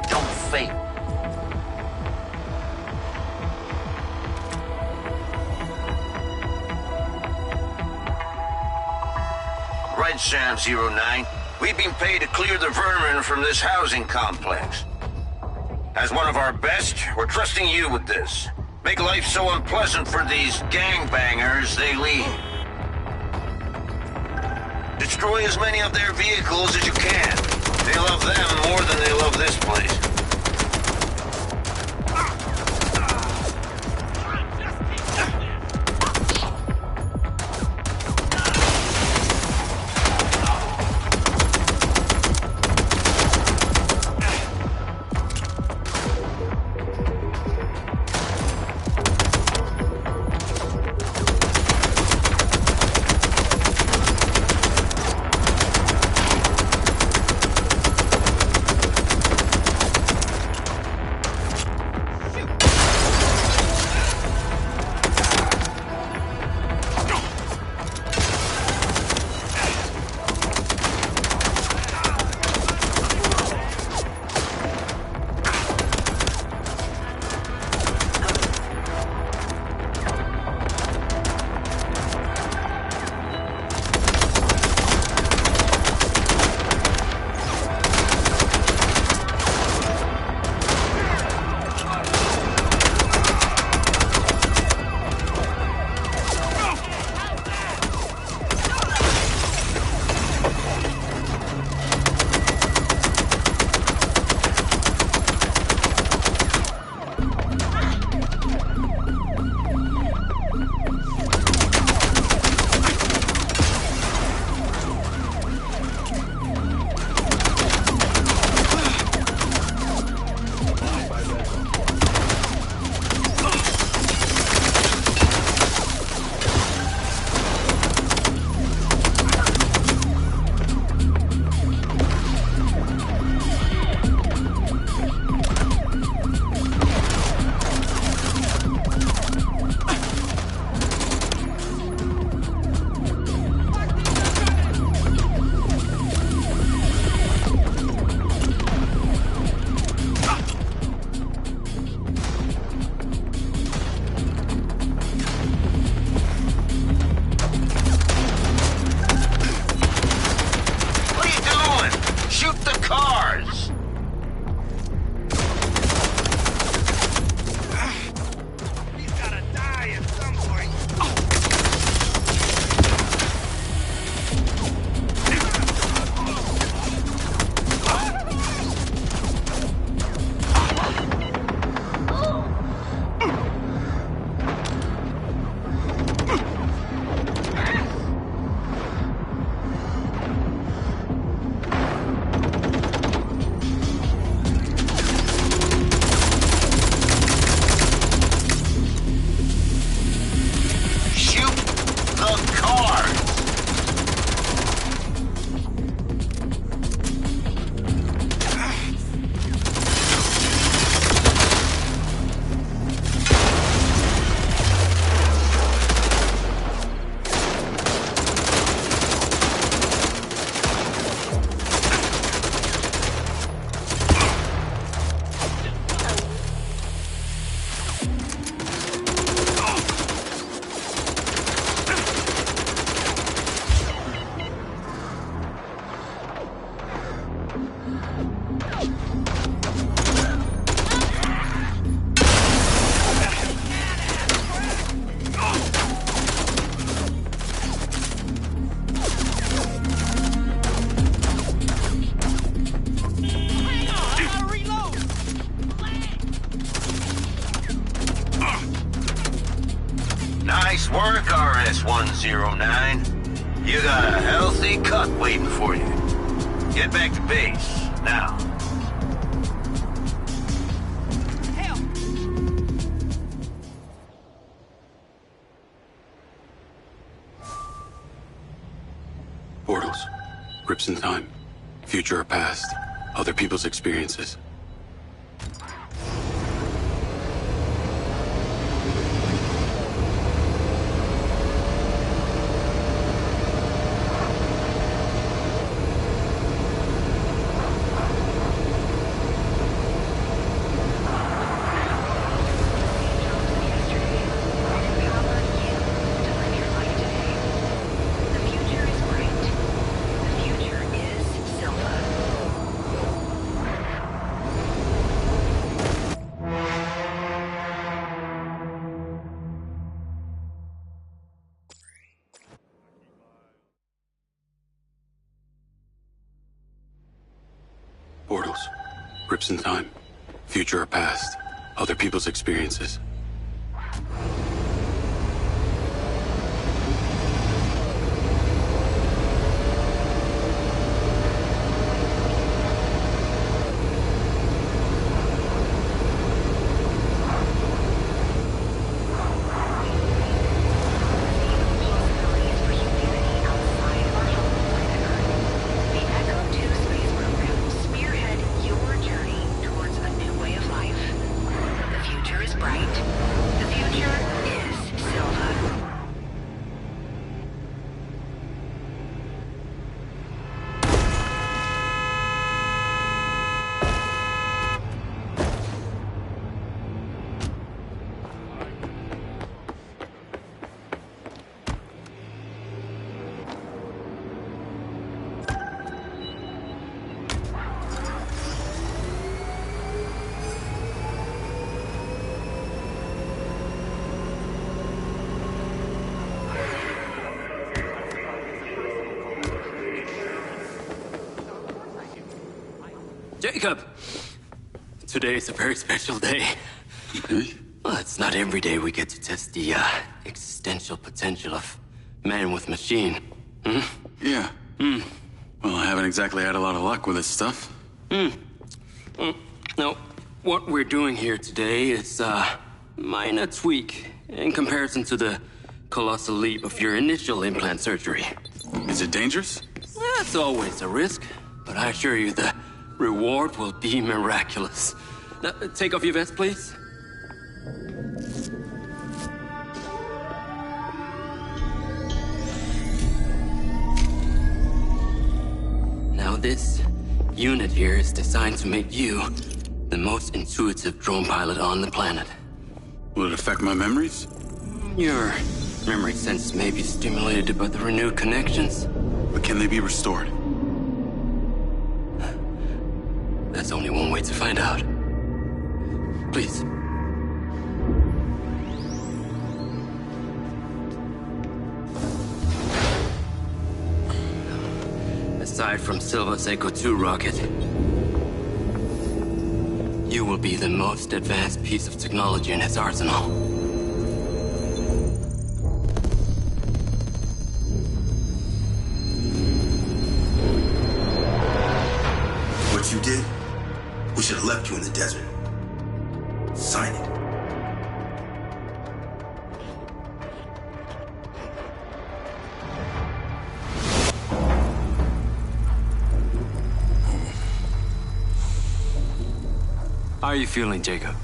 Don't fail. Red Sam 09. We've been paid to clear the vermin from this housing complex. As one of our best, we're trusting you with this. Make life so unpleasant for these gangbangers they leave. Destroy as many of their vehicles as you can. They love them more than they love this place. Nice work, RS-109. You got a healthy cut waiting for you. Get back to base, now. Portals. Grips in time. Future or past. Other people's experiences. Portals. Rips in time. Future or past. Other people's experiences. Jacob! Today is a very special day. Well, it's not every day we get to test the existential potential of man with machine. Hmm? Yeah. Well, I haven't exactly had a lot of luck with this stuff. Now, what we're doing here today is a minor tweak in comparison to the colossal leap of your initial implant surgery. Is it dangerous? That's always a risk, but I assure you the reward will be miraculous. Now, take off your vest, please. Now, this unit here is designed to make you the most intuitive drone pilot on the planet. Will it affect my memories? Your memory sense may be stimulated by the renewed connections. But can they be restored? There's only one way to find out. Please. Aside from Silva's Echo 2 rocket, you will be the most advanced piece of technology in his arsenal. What you did? We should have left you in the desert. Sign it. How are you feeling, Jacob?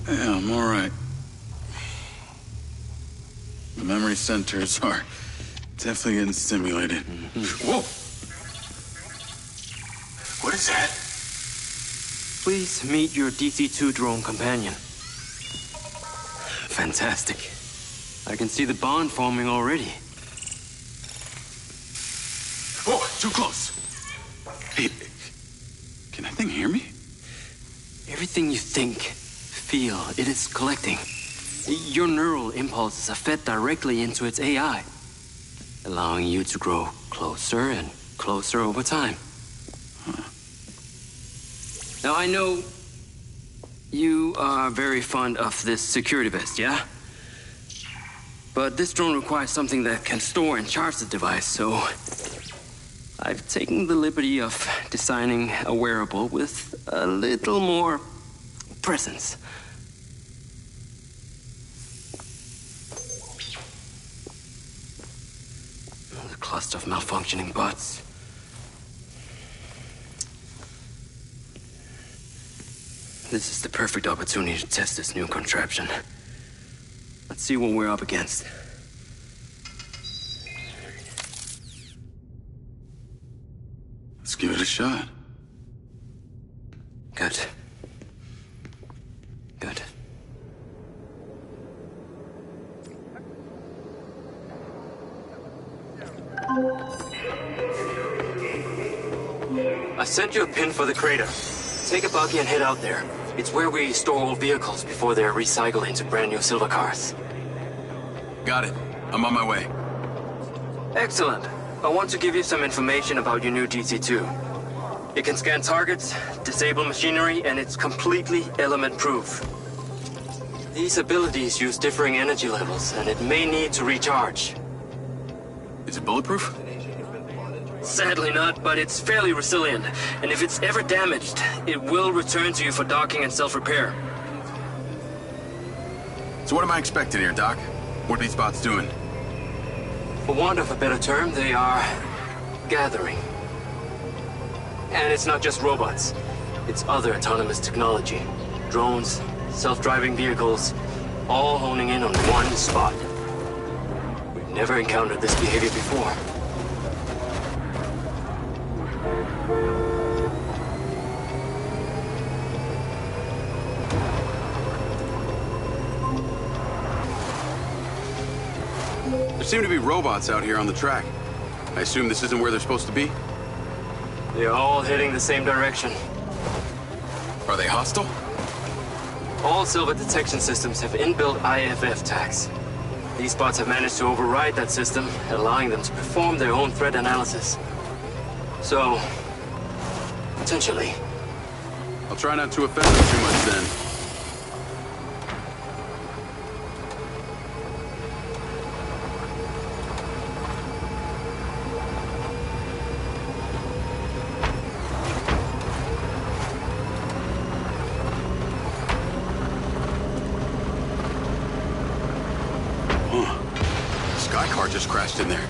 Yeah, I'm all right. The memory centers are definitely getting stimulated. Whoa! What is that? Please meet your DC-2 drone companion. Fantastic. I can see the bond forming already. Whoa, too close. Hey, can that thing hear me? Everything you think, feel, it is collecting. Your neural impulses are fed directly into its AI, allowing you to grow closer and closer over time. Now, I know you are very fond of this security vest, yeah? But this drone requires something that can store and charge the device, so I've taken the liberty of designing a wearable with a little more presence. The cluster of malfunctioning bots. This is the perfect opportunity to test this new contraption. Let's see what we're up against. Let's give it a shot. Good. Good. I sent you a pin for the crater. Take a buggy and head out there. It's where we store old vehicles before they're recycled into brand new silver cars. Got it. I'm on my way. Excellent. I want to give you some information about your new DC-2. It can scan targets, disable machinery, and it's completely element-proof. These abilities use differing energy levels, and it may need to recharge. Is it bulletproof? Sadly not, but it's fairly resilient, and if it's ever damaged, it will return to you for docking and self-repair. So what am I expecting here, Doc? What are these bots doing? For want of a better term, they are gathering. And it's not just robots. It's other autonomous technology. Drones, self-driving vehicles, all honing in on one spot. We've never encountered this behavior before. There seem to be robots out here on the track. I assume this isn't where they're supposed to be? They're all heading the same direction. Are they hostile? All Silver detection systems have inbuilt IFF tags. These bots have managed to override that system, allowing them to perform their own threat analysis. So, potentially. I'll try not to offend them too much then. Car just crashed in there.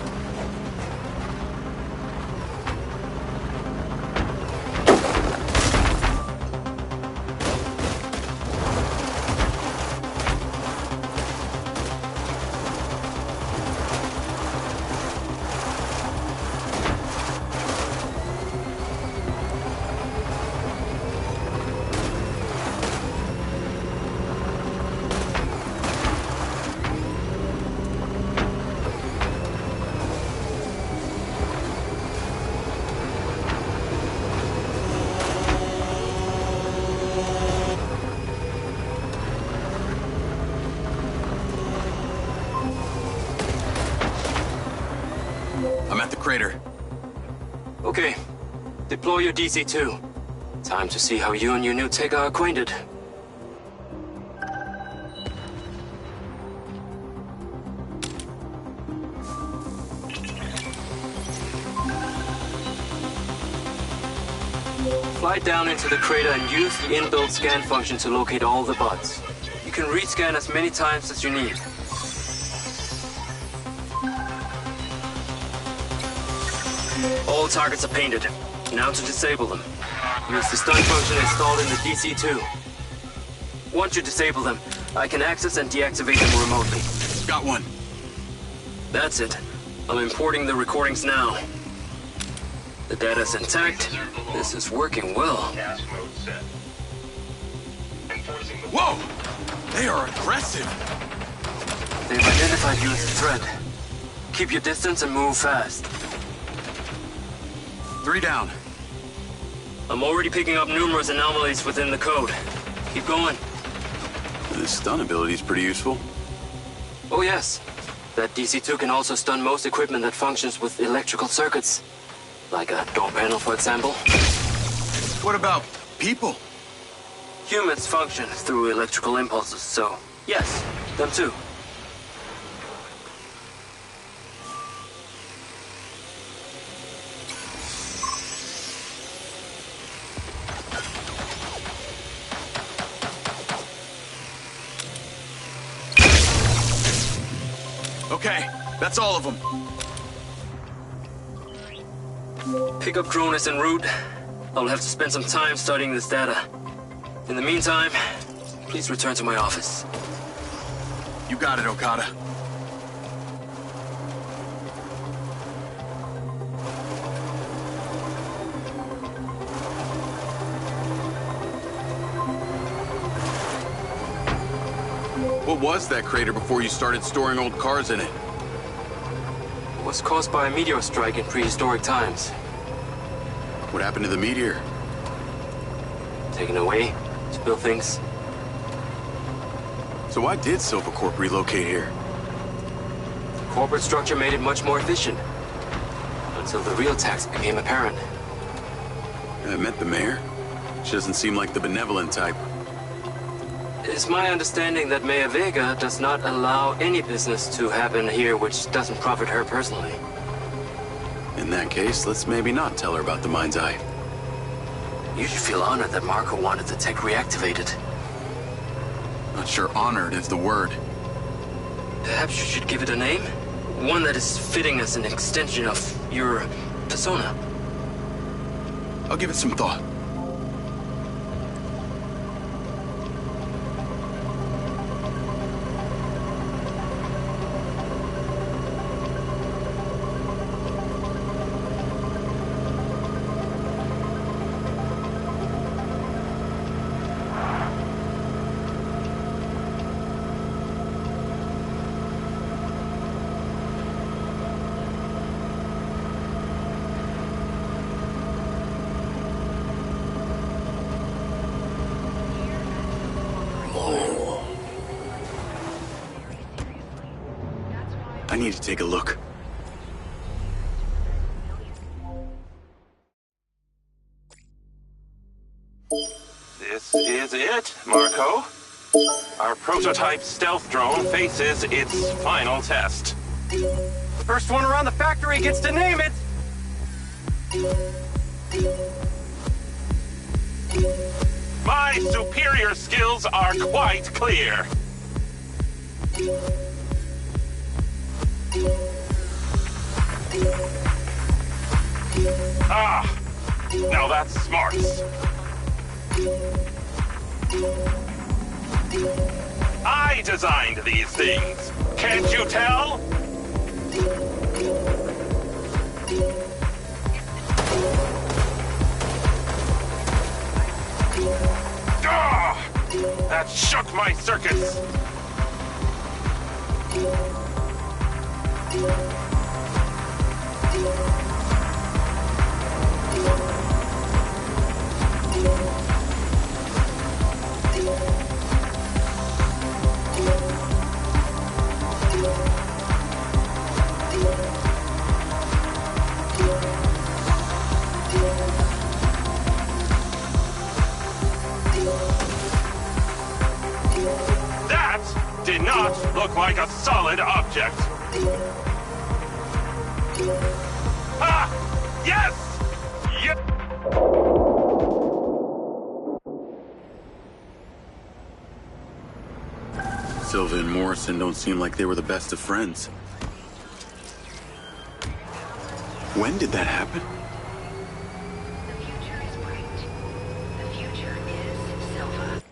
I'm at the crater. Okay. Deploy your DC-2. Time to see how you and your new tech are acquainted. Fly down into the crater and use the inbuilt scan function to locate all the bots. You can rescan as many times as you need. All targets are painted. Now to disable them. Use the stun function installed in the DC-2. Once you disable them, I can access and deactivate them remotely. Got one. That's it. I'm importing the recordings now. The data's intact. This is working well. Whoa! They are aggressive! They've identified you as a threat. Keep your distance and move fast. 3 down. I'm already picking up numerous anomalies within the code. Keep going. This stun ability is pretty useful. Oh yes. That DC-2 can also stun most equipment that functions with electrical circuits. Like a door panel, for example. What about people? Humans function through electrical impulses, so yes, them too. Okay, that's all of them. Pickup drone is en route. I'll have to spend some time studying this data. In the meantime, please return to my office. You got it, Okada. What was that crater before you started storing old cars in it? It was caused by a meteor strike in prehistoric times. What happened to the meteor? Taken away to build things. So why did Silva Corp relocate here? Corporate structure made it much more efficient. Until the real tax became apparent. I met the mayor. She doesn't seem like the benevolent type. It's my understanding that Mayor Vega does not allow any business to happen here which doesn't profit her personally. In that case, let's maybe not tell her about the Mindeye. You should feel honored that Marco wanted the tech reactivated. Not sure honored is the word. Perhaps you should give it a name? One that is fitting as an extension of your persona. I'll give it some thought. I need to take a look. This is it, Marco. Our prototype stealth drone faces its final test. First one around the factory gets to name it! My superior skills are quite clear. Ah, now that's smarts. I designed these things. Can't you tell? Ah, that shook my circuits. That did not look like a solid object. Ah! Yes! Yep! Silva and Morrison don't seem like they were the best of friends. When did that happen? The future is bright. The future is Silva.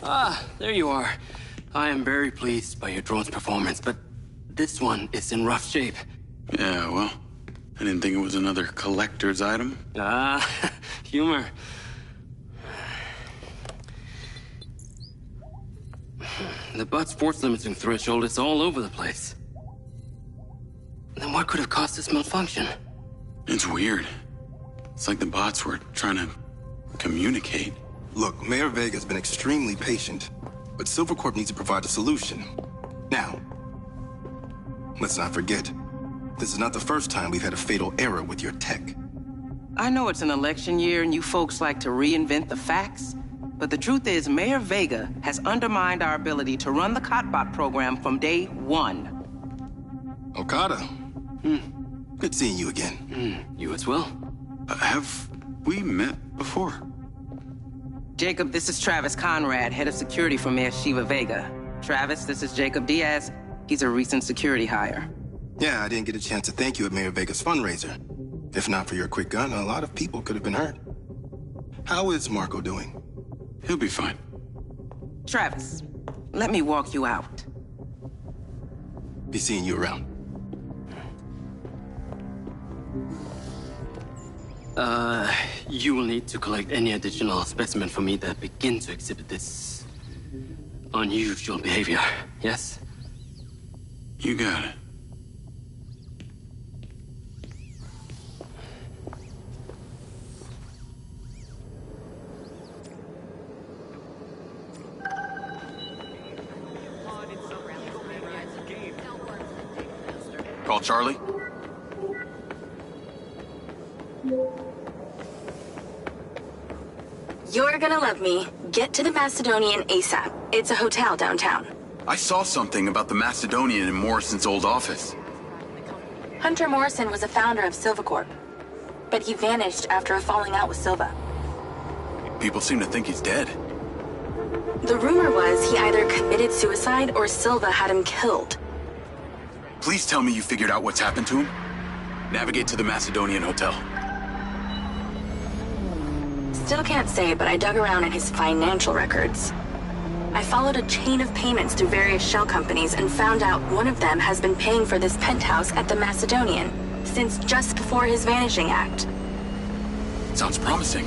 Ah, there you are. I am very pleased by your drone's performance, but this one is in rough shape. Yeah, well, I didn't think it was another collector's item. Ah, humor. The butt's force limiting threshold is all over the place. Then what could have caused this malfunction? It's weird. It's like the bots were trying to communicate. Look, Mayor Vega's been extremely patient, but Silvercorp needs to provide a solution. Now, let's not forget, this is not the first time we've had a fatal error with your tech. I know it's an election year and you folks like to reinvent the facts, but the truth is Mayor Vega has undermined our ability to run the Cotbot program from day one. Okada. Good seeing you again. You as well. Have we met before? Jacob, this is Travis Conrad, head of security for Mayor Shiva Vega. Travis, this is Jacob Diaz. He's a recent security hire. Yeah, I didn't get a chance to thank you at Mayor Vega's fundraiser. If not for your quick gun, a lot of people could have been hurt. How is Marco doing? He'll be fine. Travis, let me walk you out. Be seeing you around. You will need to collect any additional specimen for me that begin to exhibit this unusual behavior, yes? You got it. Call Charlie. You're gonna love me. Get to the Macedonian ASAP. It's a hotel downtown. I saw something about the Macedonian in Morrison's old office. Hunter Morrison was a founder of Silva Corp, but he vanished after a falling out with Silva. People seem to think he's dead. The rumor was he either committed suicide or Silva had him killed. Please tell me you figured out what's happened to him. Navigate to the Macedonian hotel. Still can't say, but I dug around in his financial records. I followed a chain of payments through various shell companies and found out one of them has been paying for this penthouse at the Macedonian since just before his vanishing act. Sounds promising.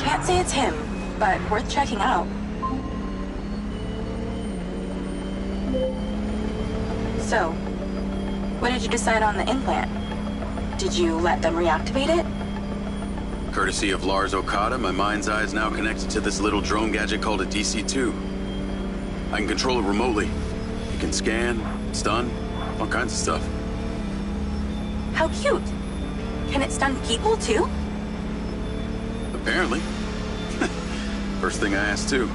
Can't say it's him, but worth checking out. So, what did you decide on the implant? Did you let them reactivate it? Courtesy of Lars Okada, my mind's eye is now connected to this little drone gadget called a DC-2. I can control it remotely. It can scan, stun, all kinds of stuff. How cute! Can it stun people too? Apparently. First thing I asked too.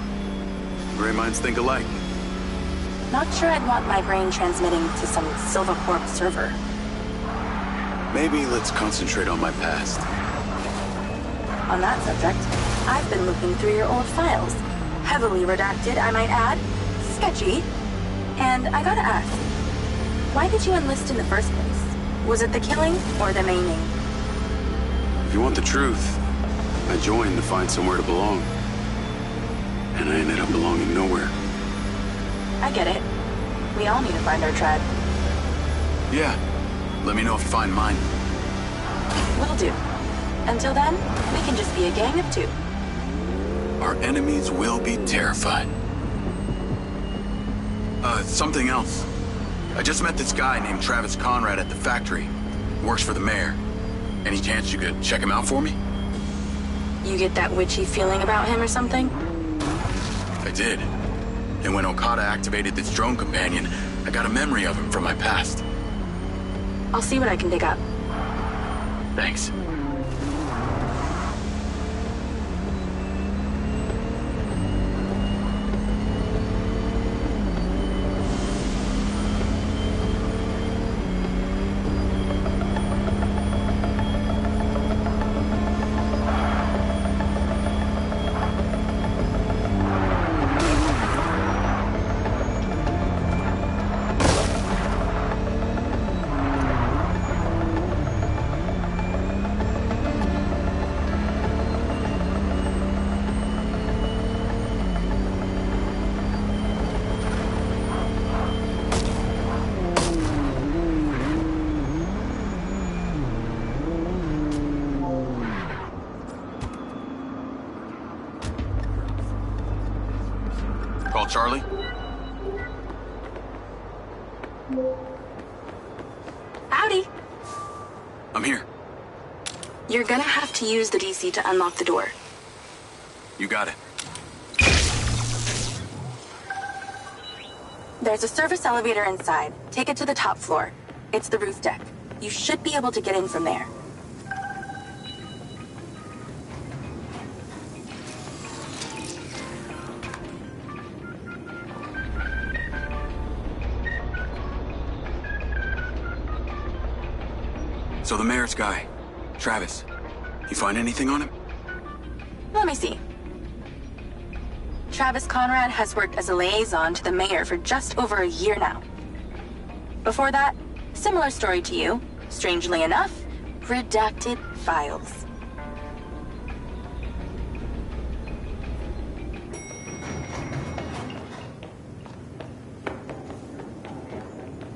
Gray minds think alike. Not sure I'd want my brain transmitting to some Silva Corp server. Maybe let's concentrate on my past. On that subject, I've been looking through your old files. Heavily redacted, I might add. Sketchy. And I gotta ask, why did you enlist in the first place? Was it the killing or the maiming? If you want the truth, I joined to find somewhere to belong. And I ended up belonging nowhere. I get it. We all need to find our tribe. Yeah. Let me know if you find mine. Will do. Until then, we can just be a gang of two. Our enemies will be terrified. Something else. I just met this guy named Travis Conrad at the factory. He works for the mayor. Any chance you could check him out for me? You get that witchy feeling about him or something? I did. And when Okada activated this drone companion, I got a memory of him from my past. I'll see what I can dig up. Thanks. Call Charlie. Howdy. I'm here. You're gonna have to use the DC to unlock the door. You got it. There's a service elevator inside. Take it to the top floor. It's the roof deck. You should be able to get in from there. So the mayor's guy, Travis, you find anything on him? Let me see. Travis Conrad has worked as a liaison to the mayor for just over a year now. Before that, similar story to you. Strangely enough, redacted files.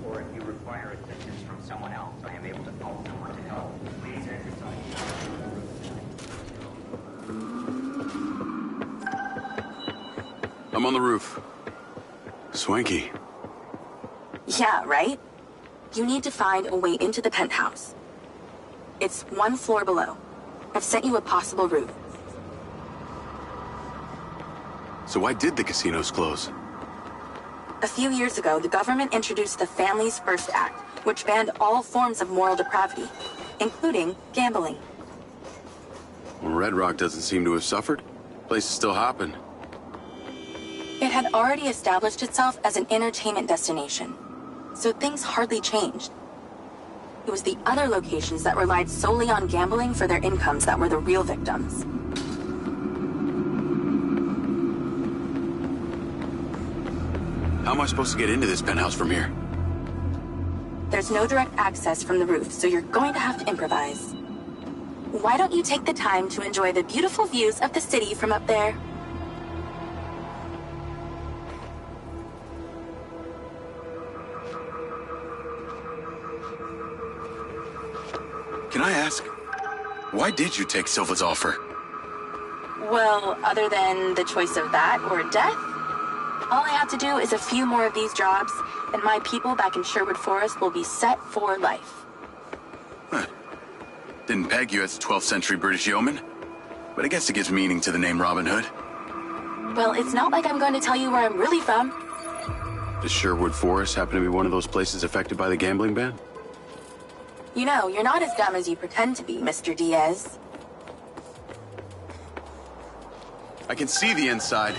Or if you require assistance from someone else, I am able to call someone to help. Please exercise. I'm on the roof. Swanky. Yeah, right? You need to find a way into the penthouse. It's 1 floor below. I've sent you a possible route. So why did the casinos close? A few years ago, the government introduced the Families First Act, which banned all forms of moral depravity, including gambling. Well, Red Rock doesn't seem to have suffered. Place is still hopping. It had already established itself as an entertainment destination, so things hardly changed. It was the other locations that relied solely on gambling for their incomes that were the real victims. How am I supposed to get into this penthouse from here? There's no direct access from the roof, so you're going to have to improvise. Why don't you take the time to enjoy the beautiful views of the city from up there? Can I ask, why did you take Silva's offer? Well, other than the choice of that or death, all I have to do is a few more of these jobs, and my people back in Sherwood Forest will be set for life. Huh. Didn't peg you as a 12th century British yeoman, but I guess it gives meaning to the name Robin Hood. Well, it's not like I'm going to tell you where I'm really from. Does Sherwood Forest happen to be one of those places affected by the gambling ban? You know, you're not as dumb as you pretend to be, Mr. Diaz. I can see the inside,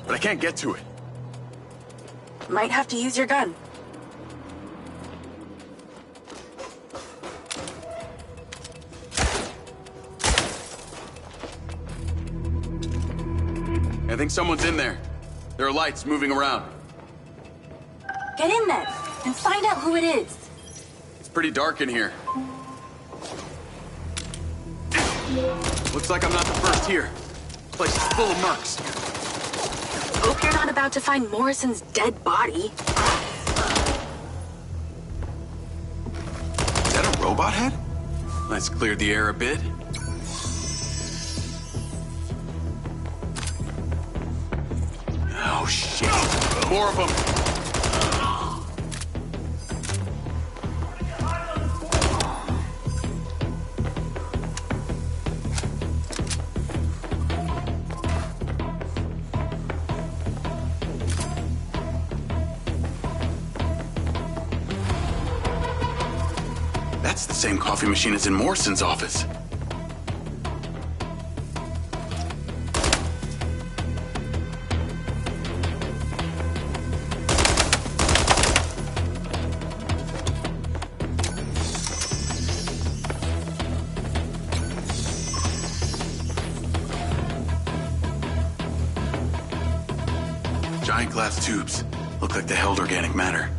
but I can't get to it. Might have to use your gun. I think someone's in there. There are lights moving around. Get in then, and find out who it is. It's pretty dark in here. Looks like I'm not the first here. The place is full of mercs. Hope you're not about to find Morrison's dead body. Is that a robot head? Let's clear the air a bit. Oh, shit. More of them. That's the same coffee machine as in Morrison's office. Giant glass tubes. Look like they held organic matter.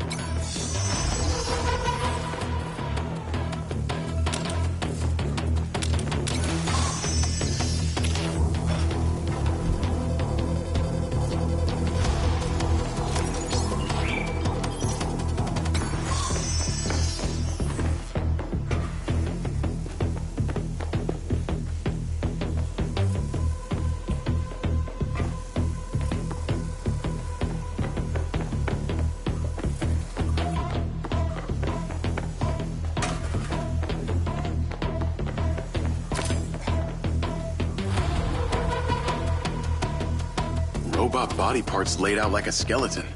Robot body parts laid out like a skeleton.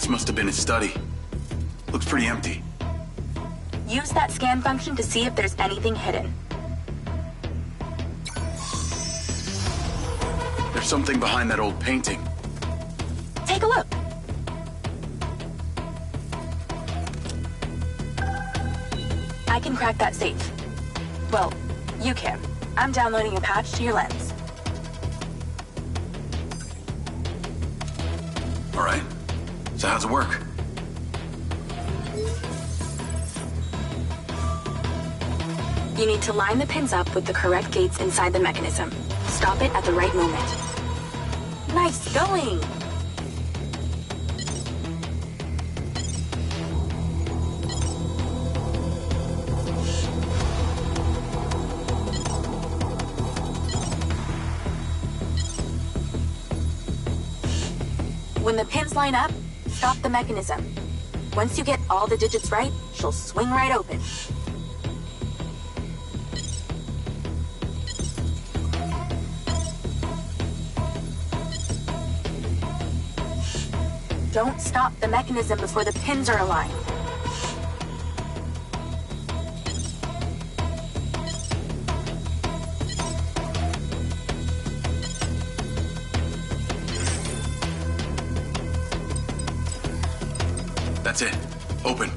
This must have been his study. Looks pretty empty. Use that scan function to see if there's anything hidden. There's something behind that old painting. Take a look. I can crack that safe. Well, you can. I'm downloading a patch to your lens. All right. So how's it work? You need to line the pins up with the correct gates inside the mechanism. Stop it at the right moment. Nice going! When the pins line up, stop the mechanism. Once you get all the digits right, she'll swing right open. Don't stop the mechanism before the pins are aligned. That's it. Open.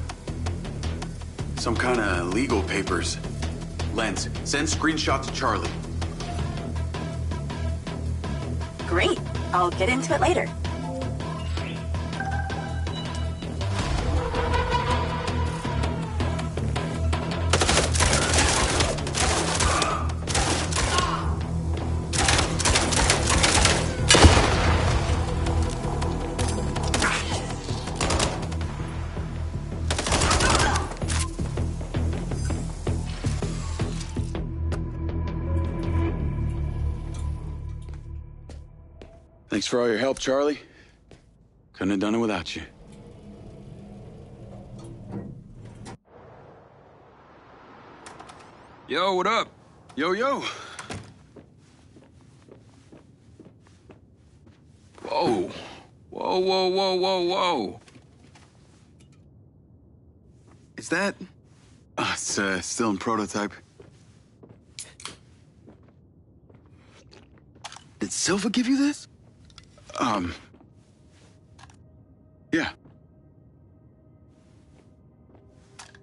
Some kind of legal papers. Lens, send screenshot to Charlie. Great. I'll get into it later. Thanks for all your help, Charlie. Couldn't have done it without you. Yo, what up? Yo. Whoa. Whoa. Is that... It's still in prototype. Did Silva give you this? Yeah.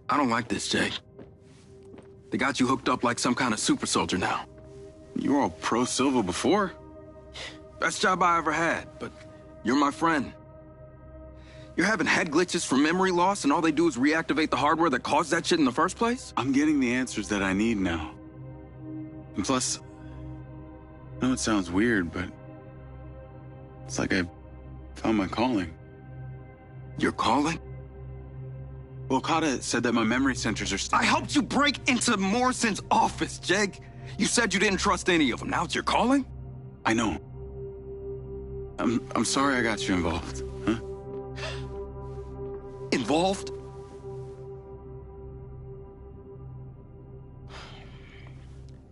I don't like this, Jay. They got you hooked up like some kind of super soldier now. You were all pro-Silva before. Best job I ever had, but you're my friend. You're having head glitches from memory loss, and all they do is reactivate the hardware that caused that shit in the first place? I'm getting the answers that I need now. And plus, I know it sounds weird, but it's like I found my calling. Your calling? Well, Okada said that my memory centers are... I helped you break into Morrison's office, Jeg. You said you didn't trust any of them. Now it's your calling? I know. I'm sorry I got you involved, huh? Involved?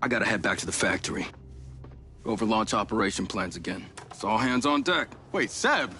I gotta head back to the factory. Go over launch operation plans again. It's all hands on deck. Wait, Seb!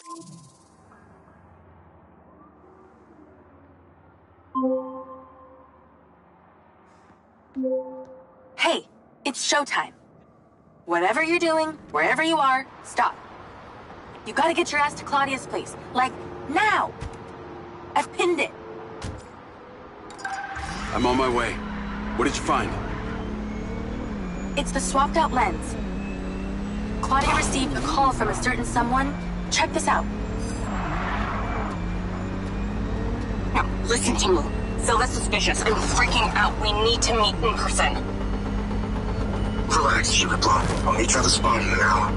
Hey, it's showtime. Whatever you're doing, wherever you are, stop. You gotta get your ass to Claudia's place. Like, now! I've pinned it. I'm on my way. What did you find? It's the swapped out lens. Claudia received a call from a certain someone. Check this out. Now, listen to me. Silva's suspicious. I'm freaking out. We need to meet in person. Relax, Sugar Plum. I'll meet you at the spot in an hour.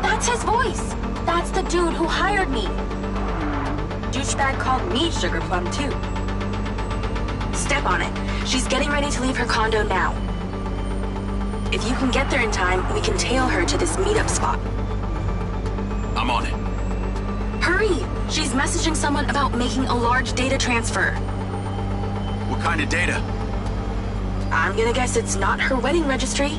That's his voice. That's the dude who hired me. Douchebag called me Sugar Plum, too. Step on it. She's getting ready to leave her condo now. If you can get there in time, we can tail her to this meetup spot. I'm on it. Hurry! She's messaging someone about making a large data transfer. What kind of data? I'm gonna guess it's not her wedding registry.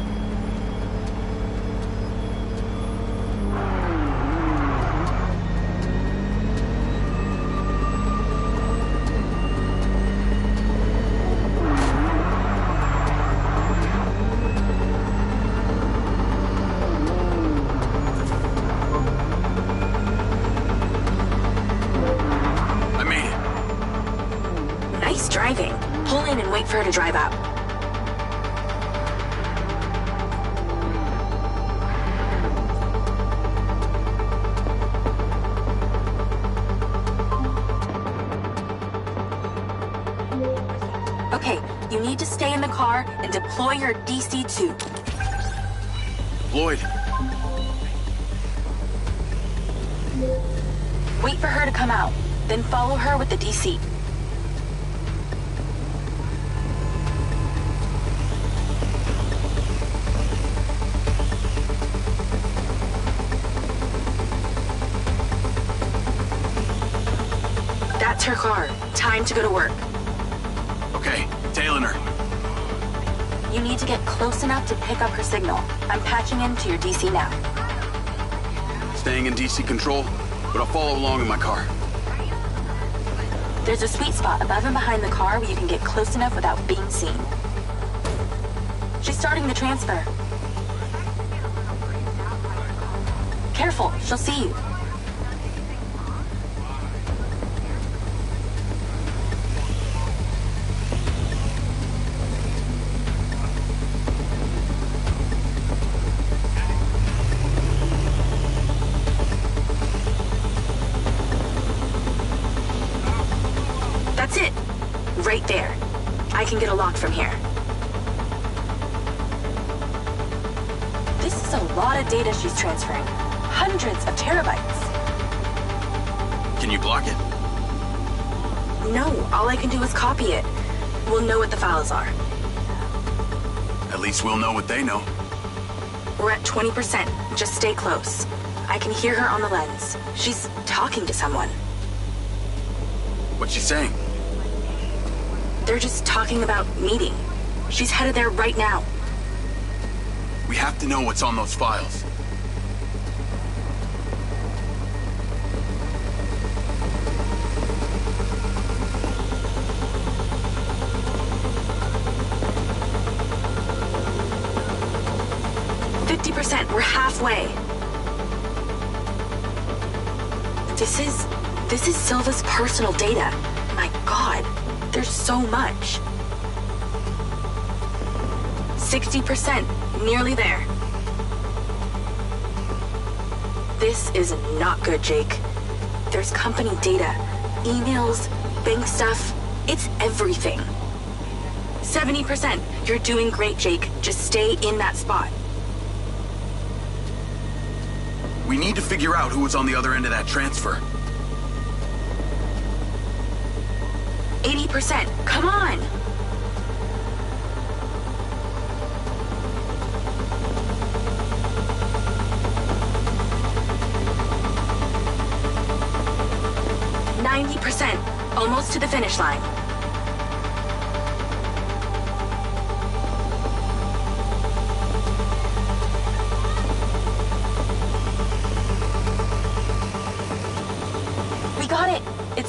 Driving. Pull in and wait for her to drive out. Okay, you need to stay in the car and deploy your DC-2. Lloyd. Wait for her to come out, then follow her with the DC. That's her car. Time to go to work. Okay, tailing her. You need to get close enough to pick up her signal. I'm patching into your DC now. Staying in DC control, but I'll follow along in my car. There's a sweet spot above and behind the car where you can get close enough without being seen. She's starting the transfer. Careful, she'll see you. That's it. Right there. I can get a lock from here. This is a lot of data she's transferring. Hundreds of terabytes. Can you block it? No, all I can do is copy it. We'll know what the files are. At least we'll know what they know. We're at 20%. Just stay close. I can hear her on the lens. She's talking to someone. What's she saying? They're just talking about meeting. She's headed there right now. We have to know what's on those files. We're halfway. This is Silva's personal data. My God, there's so much. 60%, nearly there. This is not good, Jake. There's company data, emails, bank stuff. It's everything. 70%. You're doing great, Jake. Just stay in that spot. We need to figure out who was on the other end of that transfer. 80%. Come on! %. Almost to the finish line.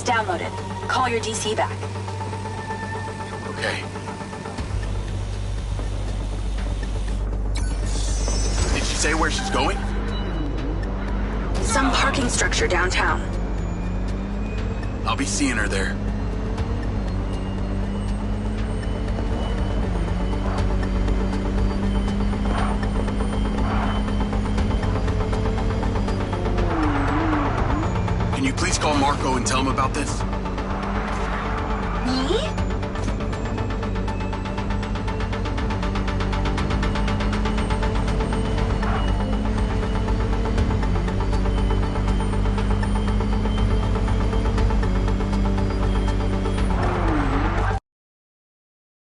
It's downloaded. Call your DC back. Okay. Did she say where she's going? Some parking structure downtown. I'll be seeing her there. Can you please call Marco and tell him about this?